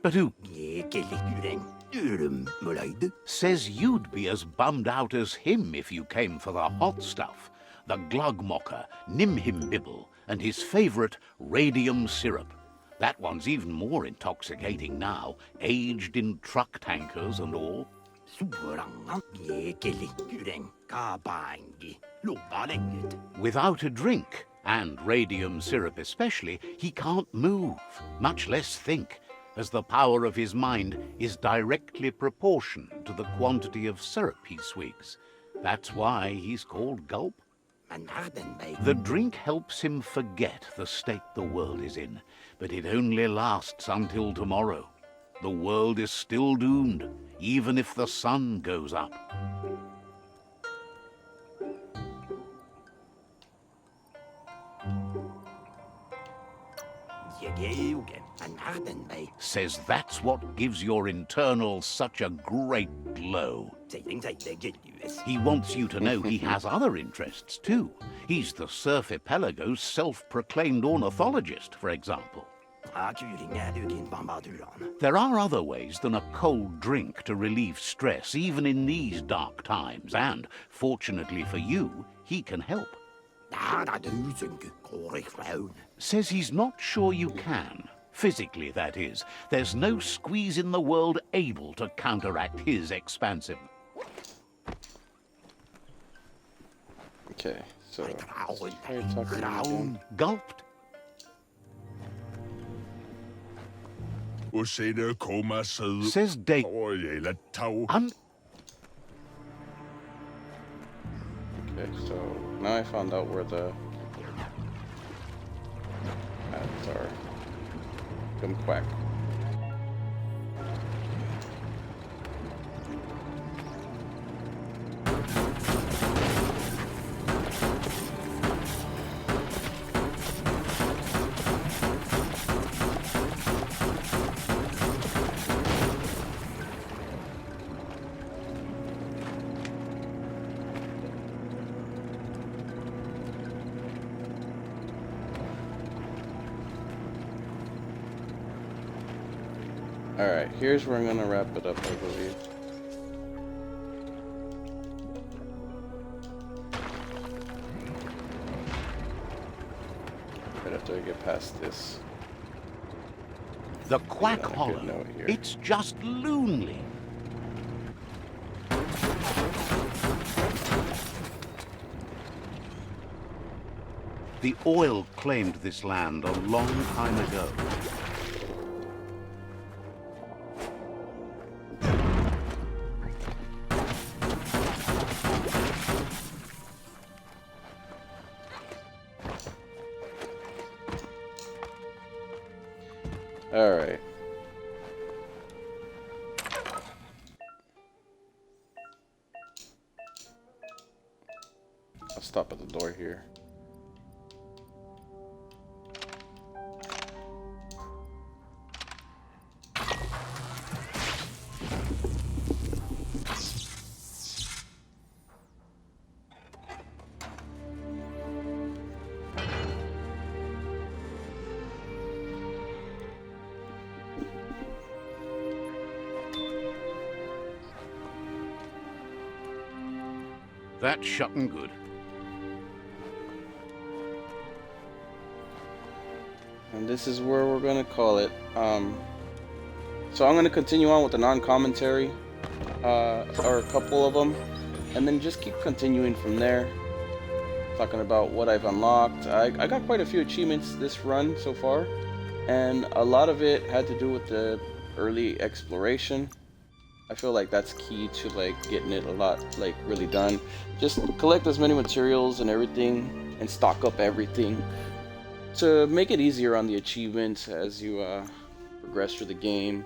S3: but who says you'd be as bummed out as him if you came for the hot stuff? The glugmocker, Nimhimbibble, and his favorite radium syrup. That one's even more intoxicating now, aged in truck tankers and all. Without a drink, And radium syrup especially, he can't move, much less think, as the power of his mind is directly proportional to the quantity of syrup he swigs. That's why he's called Gulp. The drink helps him forget the state the world is in, but it only lasts until tomorrow. The world is still doomed, even if the sun goes up. Says that's what gives your internals such a great glow. He wants you to know he has other interests too. He's the Surfipelago's self-proclaimed ornithologist, for example. There are other ways than a cold drink to relieve stress, even in these dark times, and, fortunately for you, he can help. Says he's not sure you can. Physically, that is. There's no squeeze in the world able to counteract his expansive.
S1: Okay, so
S3: Gulped. Says Dave.
S1: Okay, so now I found out where the ads are. Come quack. Alright, here's where I'm gonna wrap it up, I believe. Right after I get past this.
S3: The Quack
S1: Good
S3: Hollow.
S1: note here.
S3: It's just lonely. The oil claimed this land a long time ago.
S1: Alright. I'll stop at the door here.
S3: That's shutting good.
S1: And this is where we're gonna call it. So I'm gonna continue on with the non-commentary, or a couple of them, and then just keep continuing from there. Talking about what I've unlocked. I got quite a few achievements this run so far, and a lot of it had to do with the early exploration. I feel like that's key to like getting it a lot like really done. Just collect as many materials and everything and stock up everything to make it easier on the achievements as you progress through the game.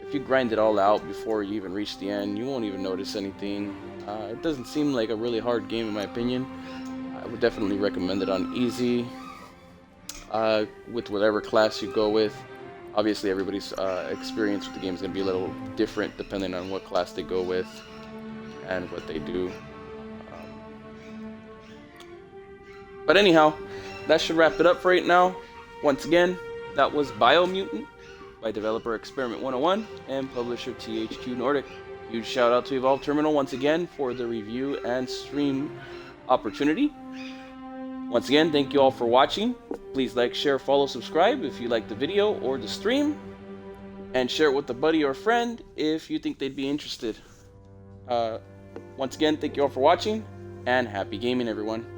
S1: If you grind it all out before you even reach the end, you won't even notice anything. It doesn't seem like a really hard game in my opinion. I would definitely recommend it on easy with whatever class you go with. Obviously, everybody's experience with the game is going to be a little different depending on what class they go with and what they do. But anyhow, that should wrap it up for right now. Once again, that was Biomutant by developer Experiment 101 and publisher THQ Nordic. Huge shout out to Evolve Terminal once again for the review and stream opportunity. Once again, thank you all for watching. Please like, share, follow, subscribe if you like the video or the stream. And share it with a buddy or friend if you think they'd be interested. Once again, thank you all for watching, and happy gaming, everyone.